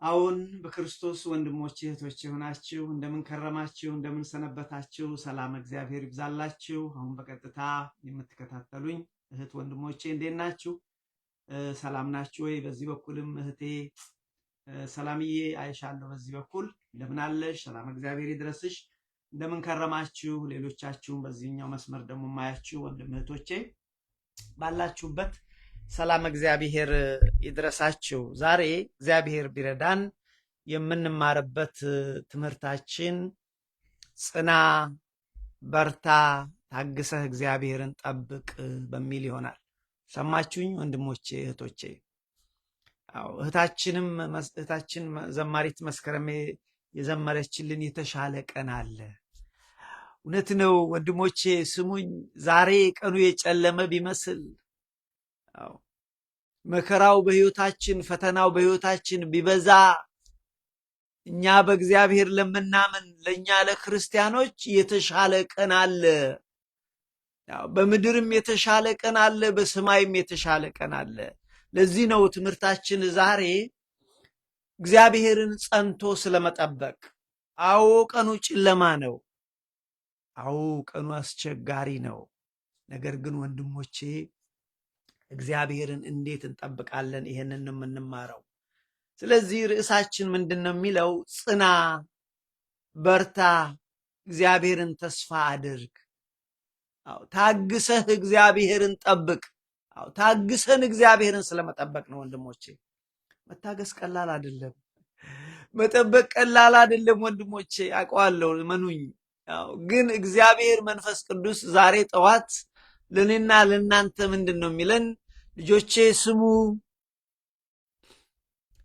አሁን በክርስቶስ ወንድሞቼ እህቶቼ ሆናችሁ እንደምን ከረማችሁ፣ እንደምን ሰነበታችሁ? ሰላም እግዚአብሔር ይብዛላችሁ። አሁን በቀጥታ የምትከታተሉኝ እህት ወንድሞቼ እንዴት ናችሁ? ሰላም ናችሁ ወይ? በዚህ በኩልም እህቴ ሰላምዬ አይሻለሁ። በዚህ በኩል እንደምን አለሽ? ሰላም እግዚአብሔር ይድረስሽ። እንደምን ከረማችሁ? ሌሎቻችሁም በዚህኛው መስመር ደግሞ ማያችሁ ወንድም እህቶቼ ባላችሁበት ሰላም እግዚአብሔር ይድረሳችሁ። ዛሬ እግዚአብሔር ቢረዳን የምንማርበት ትምህርታችን ጽና፣ በርታ፣ ታግሰህ እግዚአብሔርን ጠብቅ በሚል ይሆናል። ሰማችሁኝ ወንድሞቼ እህቶቼ? እህታችን ዘማሪት መስከረም የዘመረችልን የተሻለ ቀን አለ። እውነት ነው ወንድሞቼ ስሙኝ። ዛሬ ቀኑ የጨለመ ቢመስል መከራው በሕይወታችን ፈተናው በሕይወታችን ቢበዛ እኛ በእግዚአብሔር ለምናምን ለእኛ ለክርስቲያኖች የተሻለ ቀን አለ። በምድርም የተሻለ ቀን አለ፣ በሰማይም የተሻለ ቀን አለ። ለዚህ ነው ትምህርታችን ዛሬ እግዚአብሔርን ጸንቶ ስለመጠበቅ። አዎ ቀኑ ጨለማ ነው። አዎ ቀኑ አስቸጋሪ ነው። ነገር ግን ወንድሞቼ እግዚአብሔርን እንዴት እንጠብቃለን? ይሄንን ነው የምንማረው። ስለዚህ ርዕሳችን ምንድን ነው የሚለው? ጽና፣ በርታ፣ እግዚአብሔርን ተስፋ አድርግ። ታግሰህ እግዚአብሔርን ጠብቅ። ታግሰን እግዚአብሔርን ስለመጠበቅ ነው ወንድሞቼ። መታገስ ቀላል አይደለም። መጠበቅ ቀላል አይደለም ወንድሞቼ፣ አውቀዋለሁ፣ መኑኝ። ግን እግዚአብሔር መንፈስ ቅዱስ ዛሬ ጠዋት ለኔና ለናንተ ምንድን ነው የሚለን? ልጆቼ ስሙ፣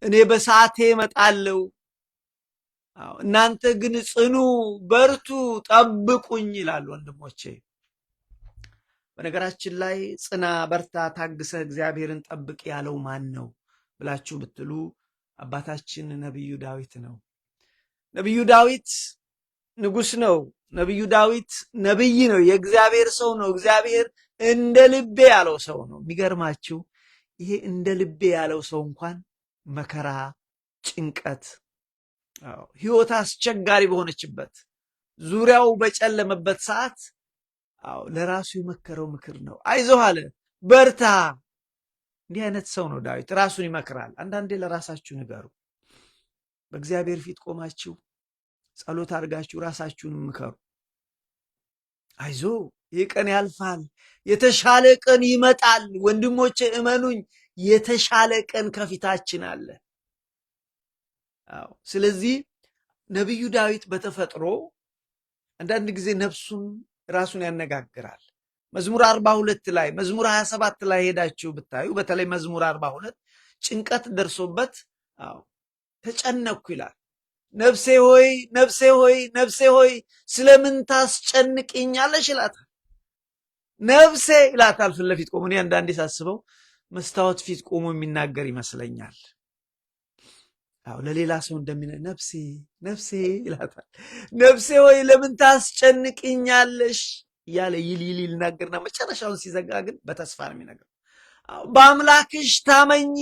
እኔ በሰዓቴ እመጣለሁ፣ እናንተ ግን ጽኑ፣ በርቱ፣ ጠብቁኝ ይላል ወንድሞቼ። በነገራችን ላይ ጽና፣ በርታ፣ ታግሰህ እግዚአብሔርን ጠብቅ ያለው ማን ነው ብላችሁ ብትሉ አባታችን ነቢዩ ዳዊት ነው። ነቢዩ ዳዊት ንጉሥ ነው። ነቢዩ ዳዊት ነቢይ ነው። የእግዚአብሔር ሰው ነው። እግዚአብሔር እንደ ልቤ ያለው ሰው ነው። የሚገርማችሁ ይሄ እንደ ልቤ ያለው ሰው እንኳን መከራ፣ ጭንቀት፣ ሕይወት አስቸጋሪ በሆነችበት ዙሪያው በጨለመበት ሰዓት ለራሱ የመከረው ምክር ነው። አይዞህ አለ፣ በርታ። እንዲህ አይነት ሰው ነው ዳዊት። ራሱን ይመክራል። አንዳንዴ ለራሳችሁ ንገሩ። በእግዚአብሔር ፊት ቆማችሁ ጸሎት አድርጋችሁ ራሳችሁን ምከሩ። አይዞ ይህ ቀን ያልፋል፣ የተሻለ ቀን ይመጣል። ወንድሞቼ እመኑኝ፣ የተሻለ ቀን ከፊታችን አለ። ስለዚህ ነቢዩ ዳዊት በተፈጥሮ አንዳንድ ጊዜ ነፍሱን ራሱን ያነጋግራል። መዝሙር 42 ላይ መዝሙር 27 ላይ ሄዳችሁ ብታዩ፣ በተለይ መዝሙር 42 ጭንቀት ደርሶበት ተጨነቅኩ ይላል። ነፍሴ ሆይ ነፍሴ ሆይ ነፍሴ ሆይ ስለምን ታስጨንቅኛለሽ ይላታል። ነፍሴ ይላታል ፊት ለፊት ቆሞ። እኔ አንዳንዴ ሳስበው መስታወት ፊት ቆሞ የሚናገር ይመስለኛል። ለሌላ ሰው ነፍሴ ነፍሴ ይላታል። ነፍሴ ሆይ ለምን ታስጨንቅኛለሽ እያለ ይል ይናገርና መጨረሻውን ሲዘጋ ግን በተስፋ ነው የሚነግረው። በአምላክሽ ታመኚ፣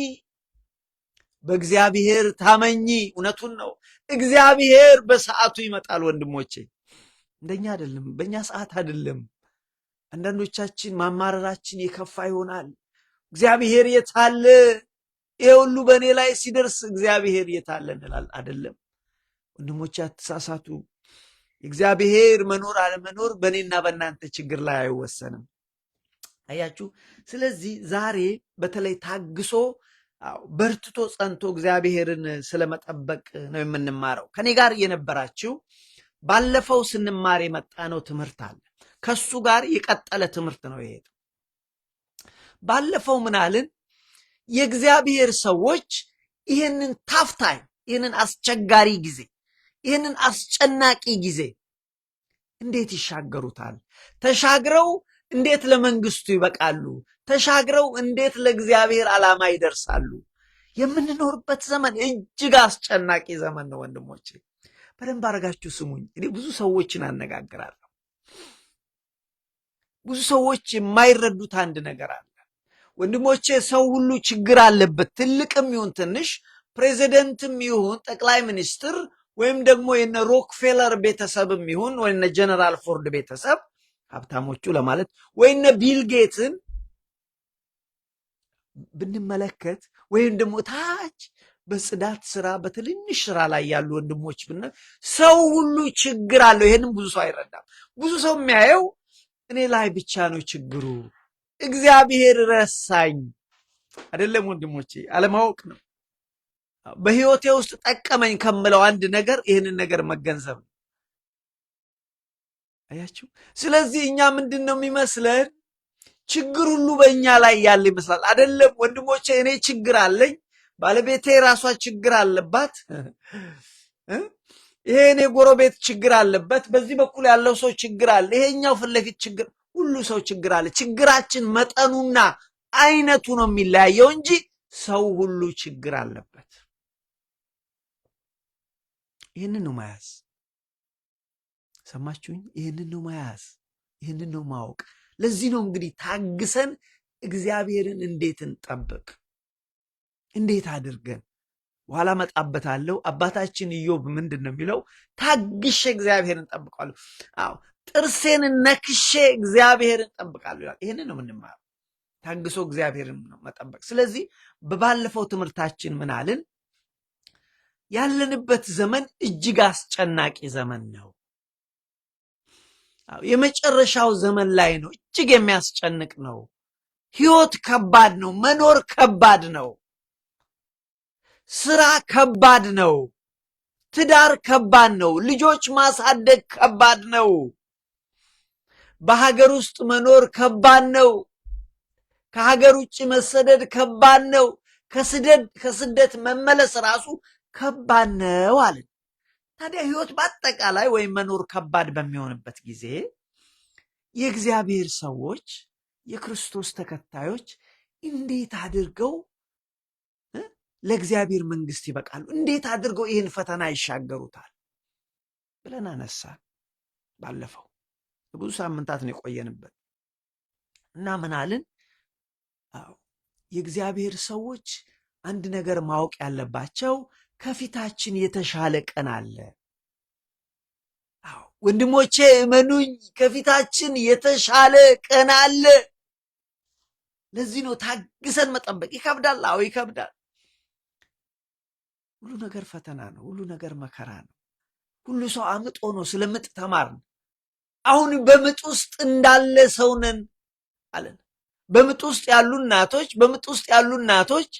በእግዚአብሔር ታመኚ። እውነቱን ነው። እግዚአብሔር በሰዓቱ ይመጣል ወንድሞቼ። እንደኛ አይደለም፣ በእኛ ሰዓት አይደለም። አንዳንዶቻችን ማማረራችን የከፋ ይሆናል። እግዚአብሔር የታለ? ይሄ ሁሉ በእኔ ላይ ሲደርስ እግዚአብሔር የታለ እንላል። አይደለም ወንድሞቼ፣ አትሳሳቱ። እግዚአብሔር መኖር አለመኖር በእኔና በእናንተ ችግር ላይ አይወሰንም። አያችሁ። ስለዚህ ዛሬ በተለይ ታግሶ በርትቶ ጸንቶ እግዚአብሔርን ስለመጠበቅ ነው የምንማረው። ከኔ ጋር የነበራችሁ ባለፈው ስንማር የመጣነው ትምህርት አለ። ከሱ ጋር የቀጠለ ትምህርት ነው ይሄ። ባለፈው ምናልን? የእግዚአብሔር ሰዎች ይህንን ታፍታይ፣ ይህንን አስቸጋሪ ጊዜ፣ ይህንን አስጨናቂ ጊዜ እንዴት ይሻገሩታል? ተሻግረው እንዴት ለመንግስቱ ይበቃሉ? ተሻግረው እንዴት ለእግዚአብሔር ዓላማ ይደርሳሉ? የምንኖርበት ዘመን እጅግ አስጨናቂ ዘመን ነው ወንድሞቼ። በደንብ አድርጋችሁ ስሙኝ። እኔ ብዙ ሰዎችን አነጋግራለሁ። ብዙ ሰዎች የማይረዱት አንድ ነገር አለ ወንድሞቼ። ሰው ሁሉ ችግር አለበት፣ ትልቅም ይሁን ትንሽ፣ ፕሬዚደንትም ይሁን ጠቅላይ ሚኒስትር ወይም ደግሞ የነ ሮክፌለር ቤተሰብም ይሁን ወይነ ጀነራል ፎርድ ቤተሰብ ሀብታሞቹ ለማለት ወይነ ቢል ጌትን ብንመለከት ወይም ደግሞ ታች በጽዳት ስራ በትንንሽ ስራ ላይ ያሉ ወንድሞች ብነ ሰው ሁሉ ችግር አለው። ይሄንም ብዙ ሰው አይረዳም። ብዙ ሰው የሚያየው እኔ ላይ ብቻ ነው ችግሩ፣ እግዚአብሔር ረሳኝ። አይደለም ወንድሞቼ፣ አለማወቅ ነው። በህይወቴ ውስጥ ጠቀመኝ ከምለው አንድ ነገር ይህንን ነገር መገንዘብ ነው። አያችሁ። ስለዚህ እኛ ምንድን ነው የሚመስለን? ችግር ሁሉ በእኛ ላይ ያለ ይመስላል። አይደለም ወንድሞቼ፣ እኔ ችግር አለኝ፣ ባለቤቴ ራሷ ችግር አለባት፣ ይሄ እኔ ጎረቤት ችግር አለበት፣ በዚህ በኩል ያለው ሰው ችግር አለ፣ ይሄኛው ፊት ለፊት ችግር፣ ሁሉ ሰው ችግር አለ። ችግራችን መጠኑና አይነቱ ነው የሚለያየው እንጂ ሰው ሁሉ ችግር አለበት። ይህንን ነው መያዝ። ሰማችሁኝ? ይህንን ነው መያዝ፣ ይህንን ነው ማወቅ። ለዚህ ነው እንግዲህ ታግሰን እግዚአብሔርን እንዴት እንጠብቅ፣ እንዴት አድርገን በኋላ መጣበታለሁ። አባታችን ኢዮብ ምንድን ነው የሚለው? ታግሼ እግዚአብሔርን ጠብቃለሁ። አዎ ጥርሴን ነክሼ እግዚአብሔርን ጠብቃለሁ ይላል። ይህንን ነው የምንማረው፣ ታግሶ እግዚአብሔርን ነው መጠበቅ። ስለዚህ በባለፈው ትምህርታችን ምን አልን? ያለንበት ዘመን እጅግ አስጨናቂ ዘመን ነው። የመጨረሻው ዘመን ላይ ነው። እጅግ የሚያስጨንቅ ነው። ህይወት ከባድ ነው። መኖር ከባድ ነው። ስራ ከባድ ነው። ትዳር ከባድ ነው። ልጆች ማሳደግ ከባድ ነው። በሀገር ውስጥ መኖር ከባድ ነው። ከሀገር ውጭ መሰደድ ከባድ ነው። ከስደት መመለስ ራሱ ከባድ ነው አለን። ታዲያ ህይወት በአጠቃላይ ወይም መኖር ከባድ በሚሆንበት ጊዜ የእግዚአብሔር ሰዎች የክርስቶስ ተከታዮች እንዴት አድርገው ለእግዚአብሔር መንግስት ይበቃሉ? እንዴት አድርገው ይህን ፈተና ይሻገሩታል ብለን አነሳን። ባለፈው ብዙ ሳምንታት ነው የቆየንበት እና ምን አልን? የእግዚአብሔር ሰዎች አንድ ነገር ማወቅ ያለባቸው ከፊታችን የተሻለ ቀን አለ። አዎ ወንድሞቼ እመኑኝ፣ ከፊታችን የተሻለ ቀን አለ። ለዚህ ነው ታግሰን መጠበቅ። ይከብዳል። አዎ ይከብዳል። ሁሉ ነገር ፈተና ነው። ሁሉ ነገር መከራ ነው። ሁሉ ሰው አምጦ ነው። ስለምጥ ተማርን። አሁን በምጥ ውስጥ እንዳለ ሰው ነን አለን። በምጥ ውስጥ ያሉ እናቶች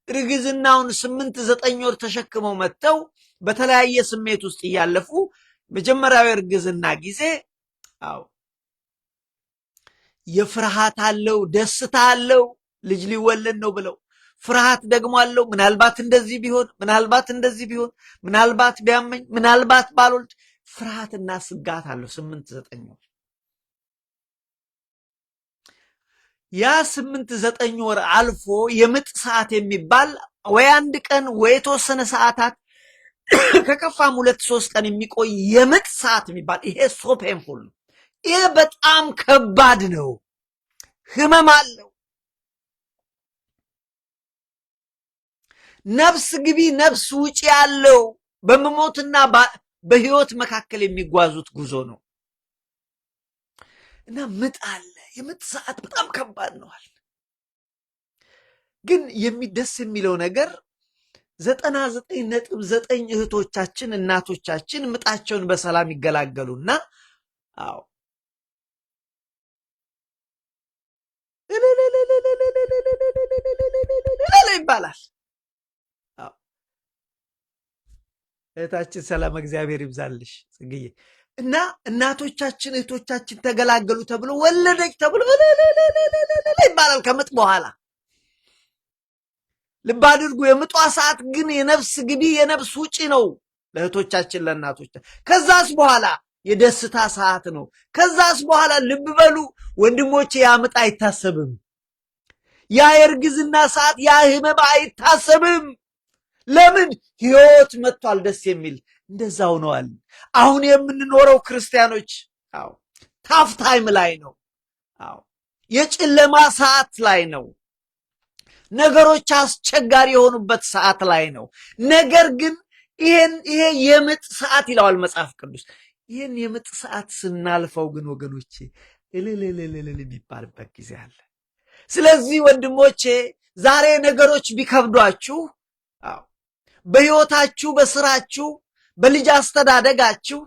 እርግዝናውን 8-9 ወር ተሸክመው መጥተው በተለያየ ስሜት ውስጥ እያለፉ መጀመሪያው እርግዝና ጊዜ አዎ የፍርሃት አለው፣ ደስታ አለው፣ ልጅ ሊወለድ ነው ብለው ፍርሃት ደግሞ አለው። ምናልባት እንደዚህ ቢሆን፣ ምናልባት ቢያመኝ፣ ምናልባት ባልወልድ፣ ፍርሃትና ስጋት አለው 8-9 ወር። ያ 8-9 ወር አልፎ የምጥ ሰዓት የሚባል ወይ አንድ ቀን ወይ የተወሰነ ሰዓታት ከከፋም 2-3 ቀን የሚቆይ የምጥ ሰዓት የሚባል ይሄ ሶ ፔንፉል ነው። ይሄ በጣም ከባድ ነው። ህመም አለው። ነፍስ ግቢ ነፍስ ውጪ ያለው በመሞትና በህይወት መካከል የሚጓዙት ጉዞ ነው እና ምጥ አለ። የምጥ ሰዓት በጣም ከባድ ነዋል። ግን ደስ የሚለው ነገር 99.9 እህቶቻችን እናቶቻችን ምጣቸውን በሰላም ይገላገሉና አዎ ይባላል። እህታችን ሰላም እግዚአብሔር ይብዛልሽ ጽግዬ። እና እናቶቻችን እህቶቻችን ተገላገሉ ተብሎ ወለደች ተብሎ ይባላል ከምጥ በኋላ። ልብ አድርጉ፣ የምጧ ሰዓት ግን የነፍስ ግቢ የነፍስ ውጪ ነው ለእህቶቻችን ለእናቶቻችን። ከዛስ በኋላ የደስታ ሰዓት ነው። ከዛስ በኋላ ልብ በሉ ወንድሞቼ፣ ያ ምጥ አይታሰብም። ያ የእርግዝና ሰዓት ያ ህመም አይታሰብም። ለምን? ህይወት መጥቷል። ደስ የሚል እንደዛው ነዋል። አሁን የምንኖረው ክርስቲያኖች ታፍ ታይም ላይ ነው። አዎ የጨለማ ሰዓት ላይ ነው። ነገሮች አስቸጋሪ የሆኑበት ሰዓት ላይ ነው። ነገር ግን ይሄ የምጥ ሰዓት ይለዋል መጽሐፍ ቅዱስ። ይህን የምጥ ሰዓት ስናልፈው ግን ወገኖቼ እልልልልል የሚባልበት ጊዜ አለ። ስለዚህ ወንድሞቼ ዛሬ ነገሮች ቢከብዷችሁ፣ በሕይወታችሁ፣ በስራችሁ፣ በልጅ አስተዳደጋችሁ፣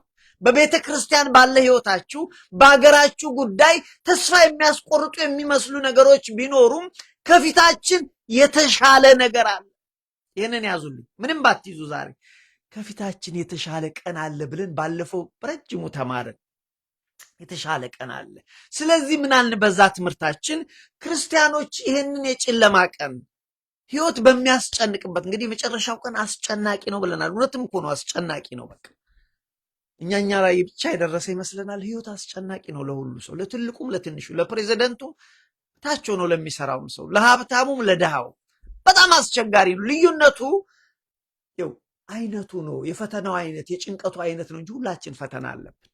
በቤተ ክርስቲያን ባለ ሕይወታችሁ፣ በአገራችሁ ጉዳይ ተስፋ የሚያስቆርጡ የሚመስሉ ነገሮች ቢኖሩም ከፊታችን የተሻለ ነገር አለ። ይህንን ያዙልኝ። ምንም ባትይዙ ዛሬ ከፊታችን የተሻለ ቀን አለ ብለን ባለፈው በረጅሙ ተማርን። የተሻለ ቀን አለ። ስለዚህ ምን አልን በዛ ትምህርታችን? ክርስቲያኖች ይህንን የጨለማ ቀን ሕይወት በሚያስጨንቅበት እንግዲህ የመጨረሻው ቀን አስጨናቂ ነው ብለናል። እውነትም እኮ ነው፣ አስጨናቂ ነው። በቃ እኛ ላይ ብቻ የደረሰ ይመስለናል። ሕይወት አስጨናቂ ነው ለሁሉ ሰው፣ ለትልቁም ለትንሹ፣ ለፕሬዚደንቱ ታች ሆኖ ለሚሰራውም ሰው፣ ለሀብታሙም ለድሃው በጣም አስቸጋሪ ነው። ልዩነቱ ይኸው አይነቱ ነው፣ የፈተናው አይነት የጭንቀቱ አይነት ነው እንጂ ሁላችን ፈተና አለብን።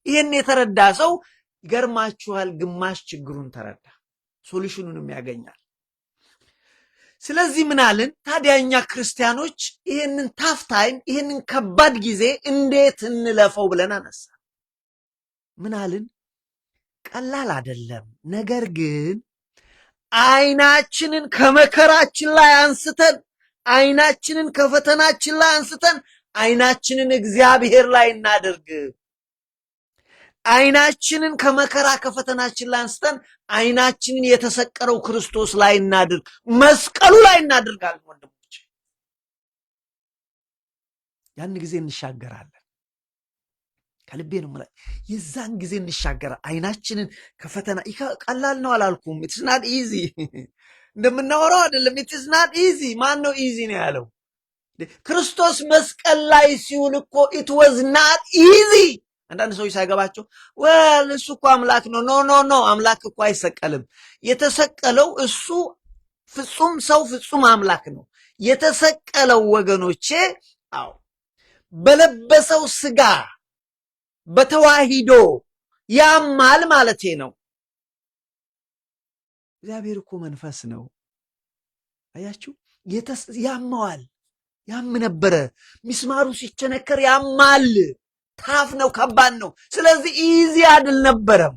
ይህን የተረዳ ሰው ይገርማችኋል፣ ግማሽ ችግሩን ተረዳ፣ ሶሉሽኑንም ያገኛል። ስለዚህ ምን አልን ታዲያ እኛ ክርስቲያኖች ይህንን ታፍ ታይም ይህንን ከባድ ጊዜ እንዴት እንለፈው ብለን አነሳ። ምን አልን? ቀላል አይደለም። ነገር ግን አይናችንን ከመከራችን ላይ አንስተን፣ አይናችንን ከፈተናችን ላይ አንስተን አይናችንን እግዚአብሔር ላይ እናድርግ። አይናችንን ከመከራ ከፈተናችን ላይ አንስተን አይናችንን የተሰቀለው ክርስቶስ ላይ እናድርግ፣ መስቀሉ ላይ እናድርጋለን። ወንድሞች ያን ጊዜ እንሻገራለን። ከልቤ ነው ማለት የዛን ጊዜ እንሻገራለን። አይናችንን ከፈተና ቀላል ነው አላልኩም። ኢትስ ናት ኢዚ እንደምናወራው አይደለም። ኢትስ ናት ኢዚ። ማን ነው ኢዚ ነው ያለው? ክርስቶስ መስቀል ላይ ሲውል እኮ ኢት ዋዝ ናት ኢዚ። አንዳንድ ሰዎች ሳይገባቸው ወል እሱ እኮ አምላክ ነው። ኖ ኖ ኖ፣ አምላክ እኮ አይሰቀልም። የተሰቀለው እሱ ፍጹም ሰው ፍጹም አምላክ ነው። የተሰቀለው ወገኖቼ፣ አዎ በለበሰው ስጋ በተዋሂዶ ያማል ማለቴ ነው። እግዚአብሔር እኮ መንፈስ ነው። አያችሁ፣ ያማዋል። ያም ነበረ። ሚስማሩ ሲቸነከር ያማል። ታፍ ነው፣ ከባድ ነው። ስለዚህ ኢዚ አልነበረም።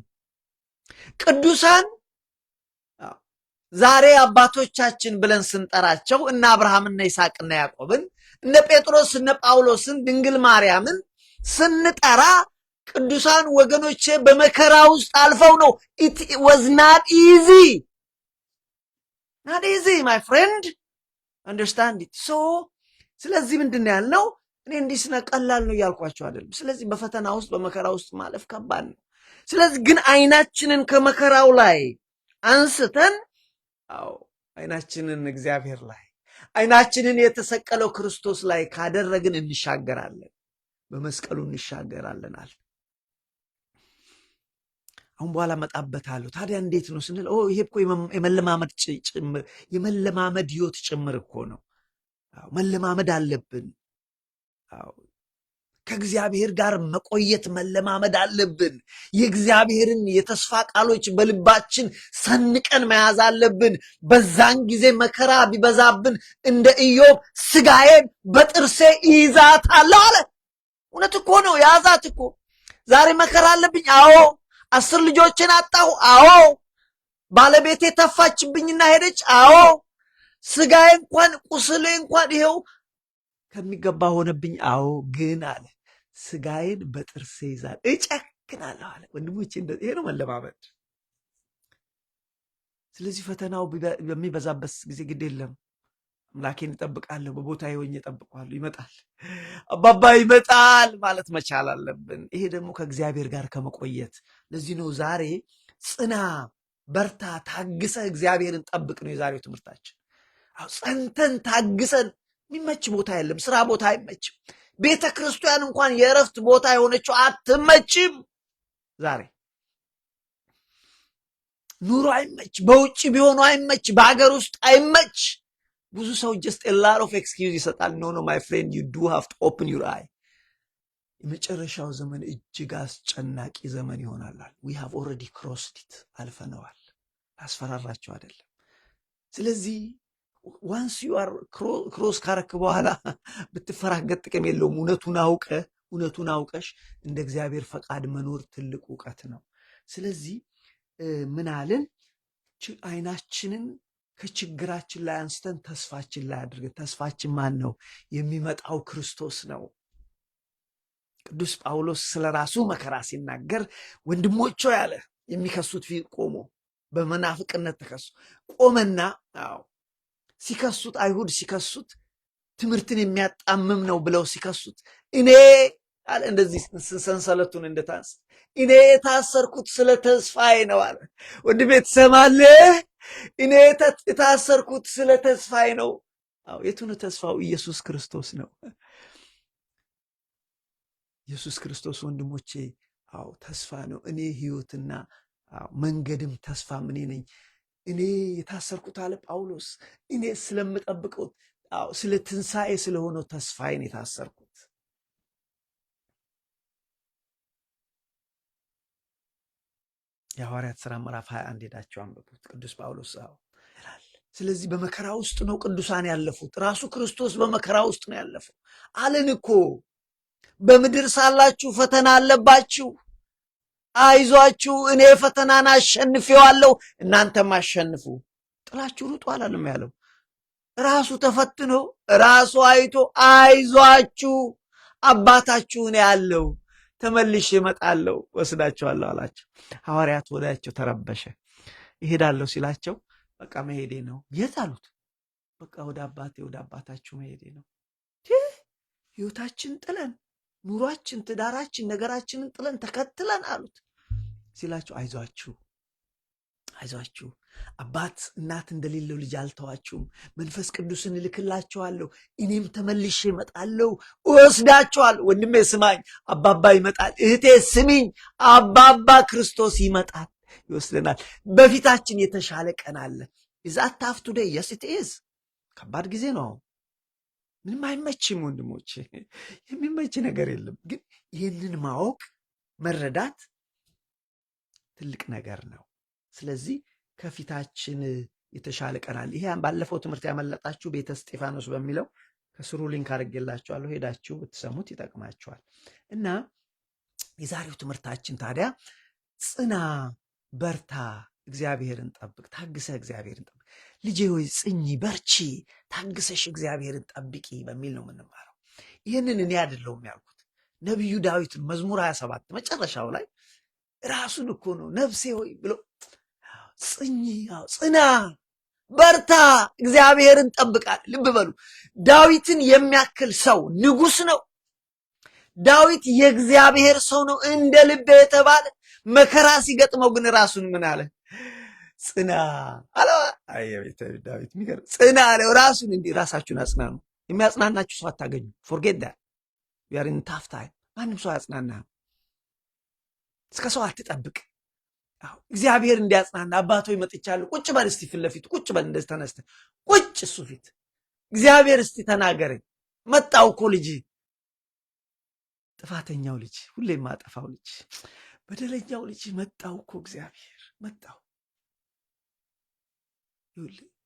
ቅዱሳን ዛሬ አባቶቻችን ብለን ስንጠራቸው እነ አብርሃምና ይስሐቅና ያዕቆብን፣ እነ ጴጥሮስ እነ ጳውሎስን፣ ድንግል ማርያምን ስንጠራ ቅዱሳን ወገኖቼ በመከራ ውስጥ አልፈው ነው። ኢት ዋዝ ናት ኢዚ፣ ናት ኢዚ ማይ ፍሬንድ አንደርስታንድ ኢት። ሶ ስለዚህ ምንድን ነው ያልነው? እኔ እንዲህ ስነ ቀላል ነው እያልኳቸው አይደለም። ስለዚህ በፈተና ውስጥ በመከራ ውስጥ ማለፍ ከባድ ነው። ስለዚህ ግን አይናችንን ከመከራው ላይ አንስተን፣ አዎ አይናችንን እግዚአብሔር ላይ፣ አይናችንን የተሰቀለው ክርስቶስ ላይ ካደረግን እንሻገራለን፣ በመስቀሉ እንሻገራለን አለ። አሁን በኋላ መጣበታለሁ። ታዲያ እንዴት ነው ስንል ይሄ እኮ የመለማመድ ህይወት ጭምር እኮ ነው። መለማመድ አለብን። ከእግዚአብሔር ጋር መቆየት መለማመድ አለብን። የእግዚአብሔርን የተስፋ ቃሎች በልባችን ሰንቀን መያዝ አለብን። በዛን ጊዜ መከራ ቢበዛብን እንደ ኢዮብ ስጋዬን በጥርሴ ይይዛታለሁ አለ። እውነት እኮ ነው፣ ያዛት እኮ። ዛሬ መከራ አለብኝ፣ አዎ። 10 ልጆችን አጣሁ፣ አዎ። ባለቤቴ ተፋችብኝና ሄደች፣ አዎ። ስጋዬ እንኳን ቁስሌ እንኳን ይሄው ከሚገባ ሆነብኝ፣ አዎ። ግን አለ ስጋዬን በጥርሴ ይዛል እጨክናለሁ አለ። ወንድሞቼ ይሄ ነው መለማመድ። ስለዚህ ፈተናው በሚበዛበት ጊዜ ግድ የለም፣ አምላኬን እጠብቃለሁ፣ በቦታዬ ሆኜ እጠብቀዋለሁ። ይመጣል፣ አባባ ይመጣል ማለት መቻል አለብን። ይሄ ደግሞ ከእግዚአብሔር ጋር ከመቆየት። ለዚህ ነው ዛሬ ጽና፣ በርታ፣ ታግሰ እግዚአብሔርን ጠብቅ ነው የዛሬው ትምህርታችን። ጸንተን ታግሰን። የሚመች ቦታ የለም። ስራ ቦታ አይመችም። ቤተ ክርስቲያን እንኳን የእረፍት ቦታ የሆነችው አትመችም። ዛሬ ኑሮ አይመች፣ በውጭ ቢሆኑ አይመች፣ በሀገር ውስጥ አይመች። ብዙ ሰው ጀስት a lot of excuse ይሰጣል። ኖ ማይ ፍሬንድ ዩ ዱ ሃቭ ቱ ኦፕን ዩር አይ። የመጨረሻው ዘመን እጅግ አስጨናቂ ዘመን ይሆናል። we have already crossed it አልፈነዋል። አስፈራራቸው አይደለም። ስለዚህ ዋንስ ዩ አር ክሮስ ካረክ በኋላ ብትፈራገጥ ጥቅም የለውም። እውነቱን አውቀሽ እንደ እግዚአብሔር ፈቃድ መኖር ትልቅ እውቀት ነው። ስለዚህ ምን አልን? አይናችንን ከችግራችን ላይ አንስተን ተስፋችን ላይ አድርገን። ተስፋችን ማን ነው? የሚመጣው ክርስቶስ ነው። ቅዱስ ጳውሎስ ስለ ራሱ መከራ ሲናገር ወንድሞቼ ያለ የሚከሱት ፊት ቆሞ በመናፍቅነት ተከሱ ቆመና ሲከሱት አይሁድ ሲከሱት ትምህርትን የሚያጣምም ነው ብለው ሲከሱት እኔ አለ እንደዚህ ሰንሰለቱን እንደታሰ እኔ የታሰርኩት ስለ ተስፋዬ ነው አለ። ወንድሜ ትሰማለህ? እኔ የታሰርኩት ስለ ተስፋዬ ነው። የቱ ነው ተስፋው? ኢየሱስ ክርስቶስ ነው። ኢየሱስ ክርስቶስ ወንድሞቼ ተስፋ ነው። እኔ ሕይወትና መንገድም ተስፋም እኔ ነኝ። እኔ የታሰርኩት አለ ጳውሎስ እኔ ስለምጠብቀው ስለ ትንሣኤ ስለሆነው ተስፋዬን የታሰርኩት። የሐዋርያት ሥራ ምዕራፍ 21 ሄዳችሁ አንብቡት። ቅዱስ ጳውሎስ ይላል። ስለዚህ በመከራ ውስጥ ነው ቅዱሳን ያለፉት። ራሱ ክርስቶስ በመከራ ውስጥ ነው ያለፈው። አለን እኮ በምድር ሳላችሁ ፈተና አለባችሁ፣ አይዟችሁ እኔ ፈተናን አሸንፌዋለሁ እናንተም አሸንፉ። ጥላችሁ ሩጡ አላለም ያለው። ራሱ ተፈትኖ ራሱ አይቶ አይዟችሁ አባታችሁ እኔ ያለው ተመልሼ እመጣለሁ ወስዳችኋለሁ አላቸው። ሐዋርያት ወዳቸው ተረበሸ። ይሄዳለሁ ሲላቸው በቃ መሄዴ ነው። የት አሉት? በቃ ወደ አባታችሁ መሄዴ ነው። ሕይወታችን ጥለን ኑሯችን፣ ትዳራችን፣ ነገራችንን ጥለን ተከትለን አሉት ሲላቸው አይዟችሁ አባት እናት እንደሌለው ልጅ አልተዋችሁም። መንፈስ ቅዱስን እልክላችኋለሁ፣ እኔም ተመልሼ እመጣለሁ እወስዳችኋለሁ። ወንድሜ ስማኝ፣ አባባ ይመጣል። እህቴ ስሚኝ፣ አባባ ክርስቶስ ይመጣል፣ ይወስደናል። በፊታችን የተሻለ ቀን አለ። ኢዛት ታፍ ቱዴይ የስ ኢት ኢዝ። ከባድ ጊዜ ነው። ምንም አይመችም ወንድሞቼ፣ የሚመች ነገር የለም። ግን ይህንን ማወቅ መረዳት ትልቅ ነገር ነው። ስለዚህ ከፊታችን የተሻለ ቀን አለ። ይሄ ባለፈው ትምህርት ያመለጣችሁ ቤተ እስጢፋኖስ በሚለው ከስሩ ሊንክ አድርጌላችኋለሁ፣ ሄዳችሁ ብትሰሙት ይጠቅማችኋል። እና የዛሬው ትምህርታችን ታዲያ ጽና፣ በርታ፣ እግዚአብሔርን ጠብቅ፣ ታግሰህ እግዚአብሔርን ጠብቅ። ልጄ ሆይ ጽኚ፣ በርቺ፣ ታግሰሽ እግዚአብሔርን ጠብቂ በሚል ነው የምንማረው። ይህንን እኔ አይደለሁም ያልኩት፣ ነቢዩ ዳዊት መዝሙር 27 መጨረሻው ላይ ራሱን እኮ ነው ነፍሴ ሆይ ብሎ ጽኚ፣ ጽና፣ በርታ፣ እግዚአብሔርን ጠብቃል። ልብ በሉ፣ ዳዊትን የሚያክል ሰው ንጉሥ ነው። ዳዊት የእግዚአብሔር ሰው ነው፣ እንደ ልብ የተባለ መከራ ሲገጥመው ግን ራሱን ምን አለ? ጽና አለ። አየቤት ዳዊት የሚገርም ጽና አለው ራሱን። እንዲህ ራሳችሁን አጽናኑ። የሚያጽናናችሁ ሰው አታገኙ። ፎርጌት ዳት ዊ አር ኢን ታፍ ታይም። ማንም ሰው አያጽናናህም። እስከ ሰው አትጠብቅ። እግዚአብሔር እንዲያጽናና አባቶ ይመጥቻለሁ። ቁጭ በል እስቲ ፊት ለፊቱ ቁጭ በል፣ እንደዚህ ተነስተህ ቁጭ እሱ ፊት እግዚአብሔር እስቲ ተናገረኝ። መጣው እኮ ልጅ፣ ጥፋተኛው ልጅ፣ ሁሌ የማጠፋው ልጅ፣ በደለኛው ልጅ መጣው እኮ እግዚአብሔር መጣው።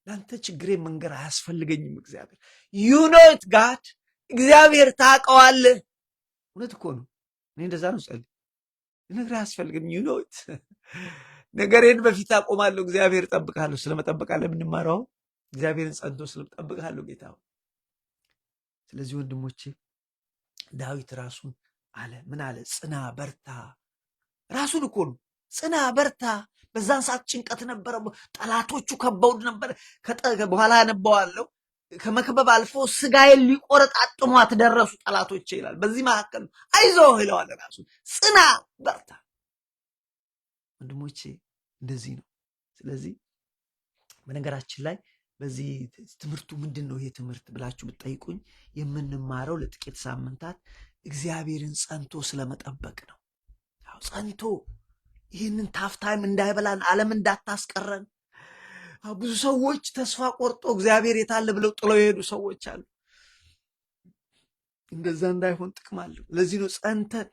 ለአንተ ችግሬ መንገር አያስፈልገኝም። እግዚአብሔር ዩ ኖ ኢት ጋድ፣ እግዚአብሔር ታውቀዋለህ። እውነት እኮ ነው። እኔ እንደዛ ነው ጸልይ፣ ልነግርህ አያስፈልግም። ዩ ኖ ኢት። ነገሬን በፊት አቆማለሁ። እግዚአብሔር እጠብቅሃለሁ። ስለመጠበቃለሁ የምንማረው እግዚአብሔርን ጸንቶ ስለጠብቅሃለሁ ጌታ። ስለዚህ ወንድሞቼ ዳዊት ራሱን አለ ምን አለ? ጽና በርታ። ራሱን እኮ ነው ጽና በርታ። በዛን ሰዓት ጭንቀት ነበረ። ጠላቶቹ ከበውድ ነበር። በኋላ ያነባዋለሁ። ከመክበብ አልፎ ስጋዬን ሊቆረጣጥሟት ደረሱ ጠላቶቼ ይላል። በዚህ መካከል አይዞህ ይለዋል ራሱን። ጽና በርታ። ወንድሞቼ እንደዚህ ነው። ስለዚህ በነገራችን ላይ በዚህ ትምህርቱ ምንድን ነው ይሄ ትምህርት ብላችሁ ብትጠይቁኝ የምንማረው ለጥቂት ሳምንታት እግዚአብሔርን ጸንቶ ስለመጠበቅ ነው። ጸንቶ ይህንን ታፍታይም እንዳይበላን ዓለም እንዳታስቀረን። ብዙ ሰዎች ተስፋ ቆርጦ እግዚአብሔር የታለ ብለው ጥለው የሄዱ ሰዎች አሉ። እንደዛ እንዳይሆን ጥቅም አለው። ለዚህ ነው ጸንተን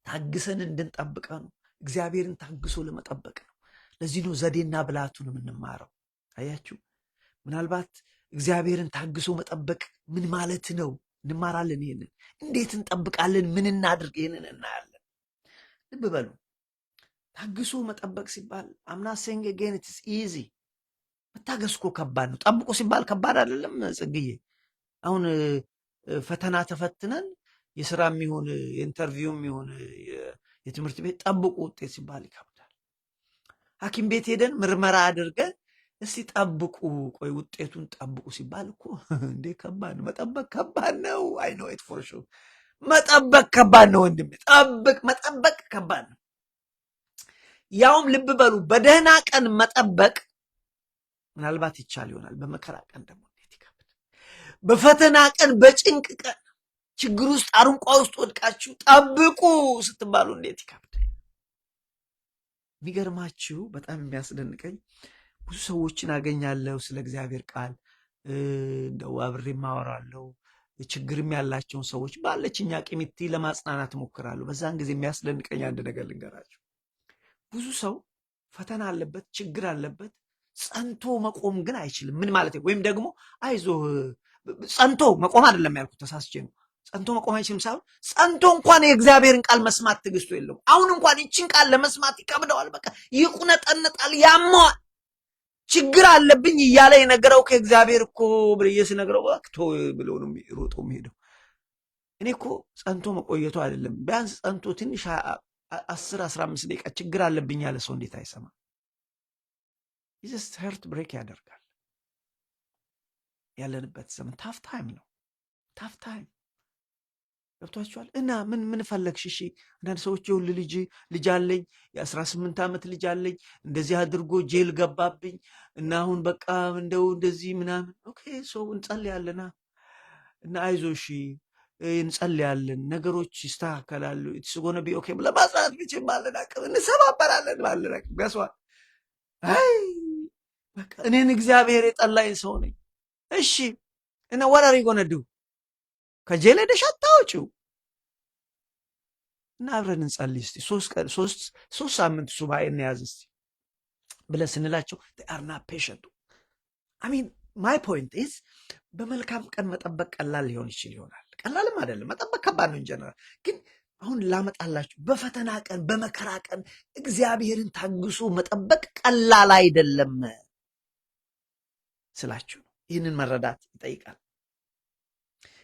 ታግሰን እንድንጠብቀ ነው። እግዚአብሔርን ታግሶ ለመጠበቅ ነው። ለዚህ ነው ዘዴና ብልሃቱን የምንማረው። አያችሁ፣ ምናልባት እግዚአብሔርን ታግሶ መጠበቅ ምን ማለት ነው እንማራለን። ይህንን እንዴት እንጠብቃለን? ምን እናድርግ? ይህንን እናያለን። ልብ በሉ፣ ታግሶ መጠበቅ ሲባል አምና ሴንግ ጌን ኢትስ ኢዚ። መታገስ እኮ ከባድ ነው። ጠብቆ ሲባል ከባድ አይደለም ጽግዬ። አሁን ፈተና ተፈትነን የስራ የሚሆን የኢንተርቪው የሚሆን የትምህርት ቤት ጠብቁ ውጤት ሲባል ይከብዳል። ሐኪም ቤት ሄደን ምርመራ አድርገን እስቲ ጠብቁ ቆይ ውጤቱን ጠብቁ ሲባል እኮ እንዴ ከባድ ነው። መጠበቅ ከባድ ነው። አይ ኖ ኢት ፎር ሹር። መጠበቅ ከባድ ነው ወንድሜ። መጠበቅ ከባድ ነው። ያውም ልብ በሉ በደህና ቀን መጠበቅ ምናልባት ይቻል ይሆናል። በመከራ ቀን ደግሞ እንዴት ይከብድ። በፈተና ቀን፣ በጭንቅ ቀን፣ ችግር ውስጥ አሩንቋ ውስጥ ወድቃችሁ ጠብቁ ስትባሉ እንዴት ይከብድ። የሚገርማችሁ በጣም የሚያስደንቀኝ ብዙ ሰዎችን አገኛለሁ ስለ እግዚአብሔር ቃል እንደው አብሬ ማወራለሁ። ችግርም ያላቸውን ሰዎች ባለችኝ አቅሚቲ ለማጽናናት እሞክራለሁ። በዛን ጊዜ የሚያስደንቀኝ አንድ ነገር ልንገራችሁ። ብዙ ሰው ፈተና አለበት፣ ችግር አለበት፣ ጸንቶ መቆም ግን አይችልም። ምን ማለት ነው? ወይም ደግሞ አይዞህ ጸንቶ መቆም አይደለም ያልኩት፣ ተሳስቼ ነው። ጸንቶ መቆም አይችልም ሳይሆን ጸንቶ እንኳን የእግዚአብሔርን ቃል መስማት ትዕግስቱ የለውም። አሁን እንኳን ይችን ቃል ለመስማት ይከብደዋል። በቃ ይቁነጠነጣል፣ ያመዋል። ችግር አለብኝ እያለ የነገረው ከእግዚአብሔር እኮ ብዬ ስነግረው ወቅቶ ብሎ ነው ሮጦ የሚሄደው። እኔ እኮ ጸንቶ መቆየቱ አይደለም፣ ቢያንስ ጸንቶ ትንሽ 10-15 ደቂቃ ችግር አለብኝ ያለ ሰው እንዴት አይሰማም? ይዘስ ሄርት ብሬክ ያደርጋል። ያለንበት ዘመን ታፍ ታይም ነው። ታፍ ታይም ገብቷችኋል? እና ምን ፈለግሽ? እሺ አንዳንድ ሰዎች የሁሉ ልጅ አለኝ፣ የ18 ዓመት ልጅ አለኝ፣ እንደዚህ አድርጎ ጄል ገባብኝ እና አሁን በቃ እንደው እንደዚህ ምናምን። ኦኬ ሰው እንጸልያለና እና አይዞሽ እንጸልያለን፣ ነገሮች ይስተካከላሉ። ኢትስ ጎነ ቢ ኦኬ ብለ ማጽናት ብቻ ባለን አቅም እንሰባበራለን። ባለን አቅም ጋስዋል። አይ በቃ እኔን እግዚአብሔር የጠላኝ ሰው ነኝ። እሺ እና what are you gonna do? ከጄል ሄደሽ አታውጪው እና አብረን እንጸልይ እስቲ 3 ሳምንት ሱባኤ እንያዝ እስቲ ብለን ስንላቸው they are not patient. I mean my point is በመልካም ቀን መጠበቅ ቀላል ሊሆን ይችል ይሆናል። ቀላልም አይደለም፣ መጠበቅ ከባድ ነው እንጀነራል። ግን አሁን ላመጣላችሁ በፈተና ቀን፣ በመከራ ቀን እግዚአብሔርን ታግሶ መጠበቅ ቀላል አይደለም ስላችሁ ነው። ይህንን መረዳት ይጠይቃል።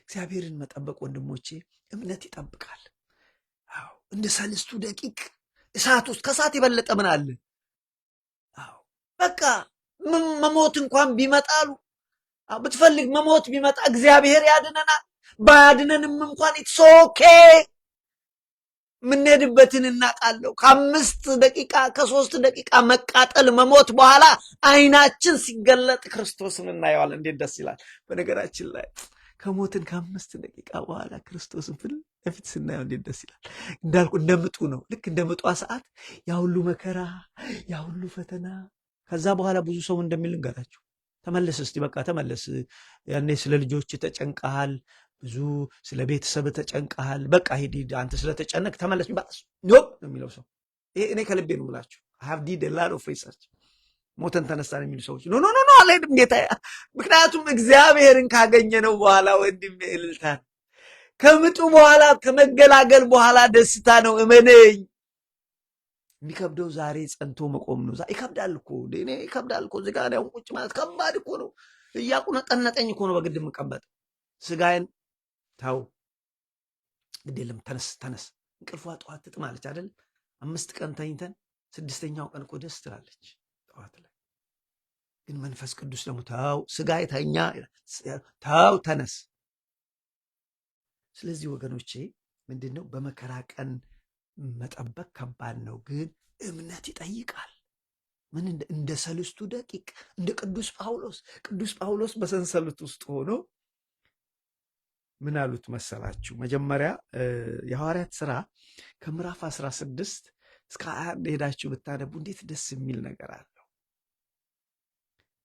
እግዚአብሔርን መጠበቅ ወንድሞቼ እምነት ይጠብቃል። አዎ እንደ 30 ደቂቅ እሳት ውስጥ ከእሳት የበለጠ ምን አለ? አዎ በቃ መሞት እንኳን ቢመጣሉ ብትፈልግ መሞት ቢመጣ እግዚአብሔር ያድነናል። ባያድነንም እንኳን ኢትስ ኦኬ የምንሄድበትን እናውቃለሁ። ከ5 ደቂቃ ከ3 ደቂቃ መቃጠል መሞት በኋላ አይናችን ሲገለጥ ክርስቶስን እናየዋለን። እንዴት ደስ ይላል! በነገራችን ላይ ከሞትን ከ5 ደቂቃ በኋላ ክርስቶስን ፊት ለፊት ስናየው እንዴት ደስ ይላል! እንዳልኩ እንደምጡ ነው። ልክ እንደምጧ ሰዓት ያ ሁሉ መከራ፣ ያ ሁሉ ፈተና፣ ከዛ በኋላ ብዙ ሰው እንደሚል እንገራችሁ ተመለስ እስቲ በቃ ተመለስ። ያኔ ስለ ልጆች ተጨንቀሃል፣ ብዙ ስለ ቤተሰብ ተጨንቀሃል፣ በቃ ሂድ አንተ ስለተጨነቅ ተመለስ ባስ ኖ የሚለው ሰው እኔ ከልቤ ነው ብላችሁ I have did a lot of research። ሞተን ተነሳን የሚሉ ሰዎች ኖ ኖ ኖ አልሄድም ጌታ። ምክንያቱም እግዚአብሔርን ካገኘነው በኋላ ወንድሜ እልልታ ነው። ከምጡ በኋላ ከመገላገል በኋላ ደስታ ነው። እመነኝ። የሚከብደው ዛሬ ጸንቶ መቆም ነው። ይከብዳል እኮ እኔ ይከብዳል እኮ እዚህ ጋር ያው ቁጭ ማለት ከባድ እኮ ነው። እያቁነጠነጠኝ እኮ ነው በግድ የምቀመጥ። ስጋዬን ተው ግድ የለም ተነስ። እንቅልፏ ጠዋት ትጥማለች አይደል? 5 ቀን ተኝተን 6ኛው ቀን እኮ ደስ ትላለች ጠዋት ላይ። ግን መንፈስ ቅዱስ ደግሞ ተው ስጋዬ ተኛ፣ ተው ተነስ። ስለዚህ ወገኖቼ ምንድነው በመከራ ቀን መጠበቅ ከባድ ነው፣ ግን እምነት ይጠይቃል። ምን እንደ 30 ደቂቅ እንደ ቅዱስ ጳውሎስ በሰንሰለት ውስጥ ሆኖ ምን አሉት መሰላችሁ? መጀመሪያ የሐዋርያት ሥራ ከምዕራፍ 16 እስከ 21 ሄዳችሁ ብታነቡ እንዴት ደስ የሚል ነገር አለው።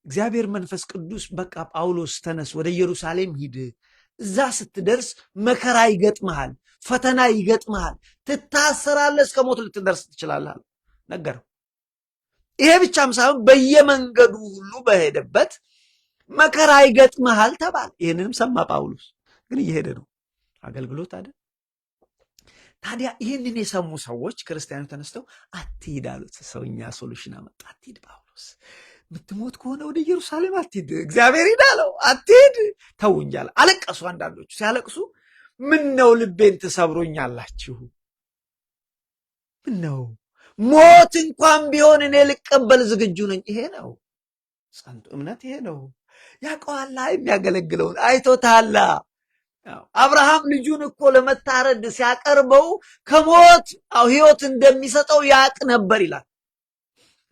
እግዚአብሔር መንፈስ ቅዱስ በቃ ጳውሎስ ተነስ፣ ወደ ኢየሩሳሌም ሂድ፣ እዛ ስትደርስ መከራ ይገጥመሃል፣ ፈተና ይገጥመሃል፣ ትታሰራለህ፣ እስከ ሞት ልትደርስ ትችላለህ ነገረው። ይሄ ብቻም ሳይሆን በየመንገዱ ሁሉ በሄደበት መከራ ይገጥመሃል ተባለ። ይህንንም ሰማ ጳውሎስ፣ ግን እየሄደ ነው አገልግሎት አይደል። ታዲያ ይህንን የሰሙ ሰዎች ክርስቲያኑ ተነስተው አትሂድ አሉት። ሰውኛ ሶሉሽን አመጣ። አትሂድ ጳውሎስ፣ ምትሞት ከሆነ ወደ ኢየሩሳሌም አትሂድ፣ እግዚአብሔር ሂድ አለው። አትሂድ ተውኝ አለ። አለቀሱ። አንዳንዶቹ ሲያለቅሱ ምን ነው ልቤን ትሰብሩኛላችሁ? ምን ነው ሞት እንኳን ቢሆን እኔ ልቀበል ዝግጁ ነኝ። ይሄ ነው ጸንቶ እምነት፣ ይሄ ነው። ያውቀዋላ የሚያገለግለውን አይቶታላ። አብርሃም ልጁን እኮ ለመታረድ ሲያቀርበው ከሞት ሕይወት እንደሚሰጠው ያቅ ነበር ይላል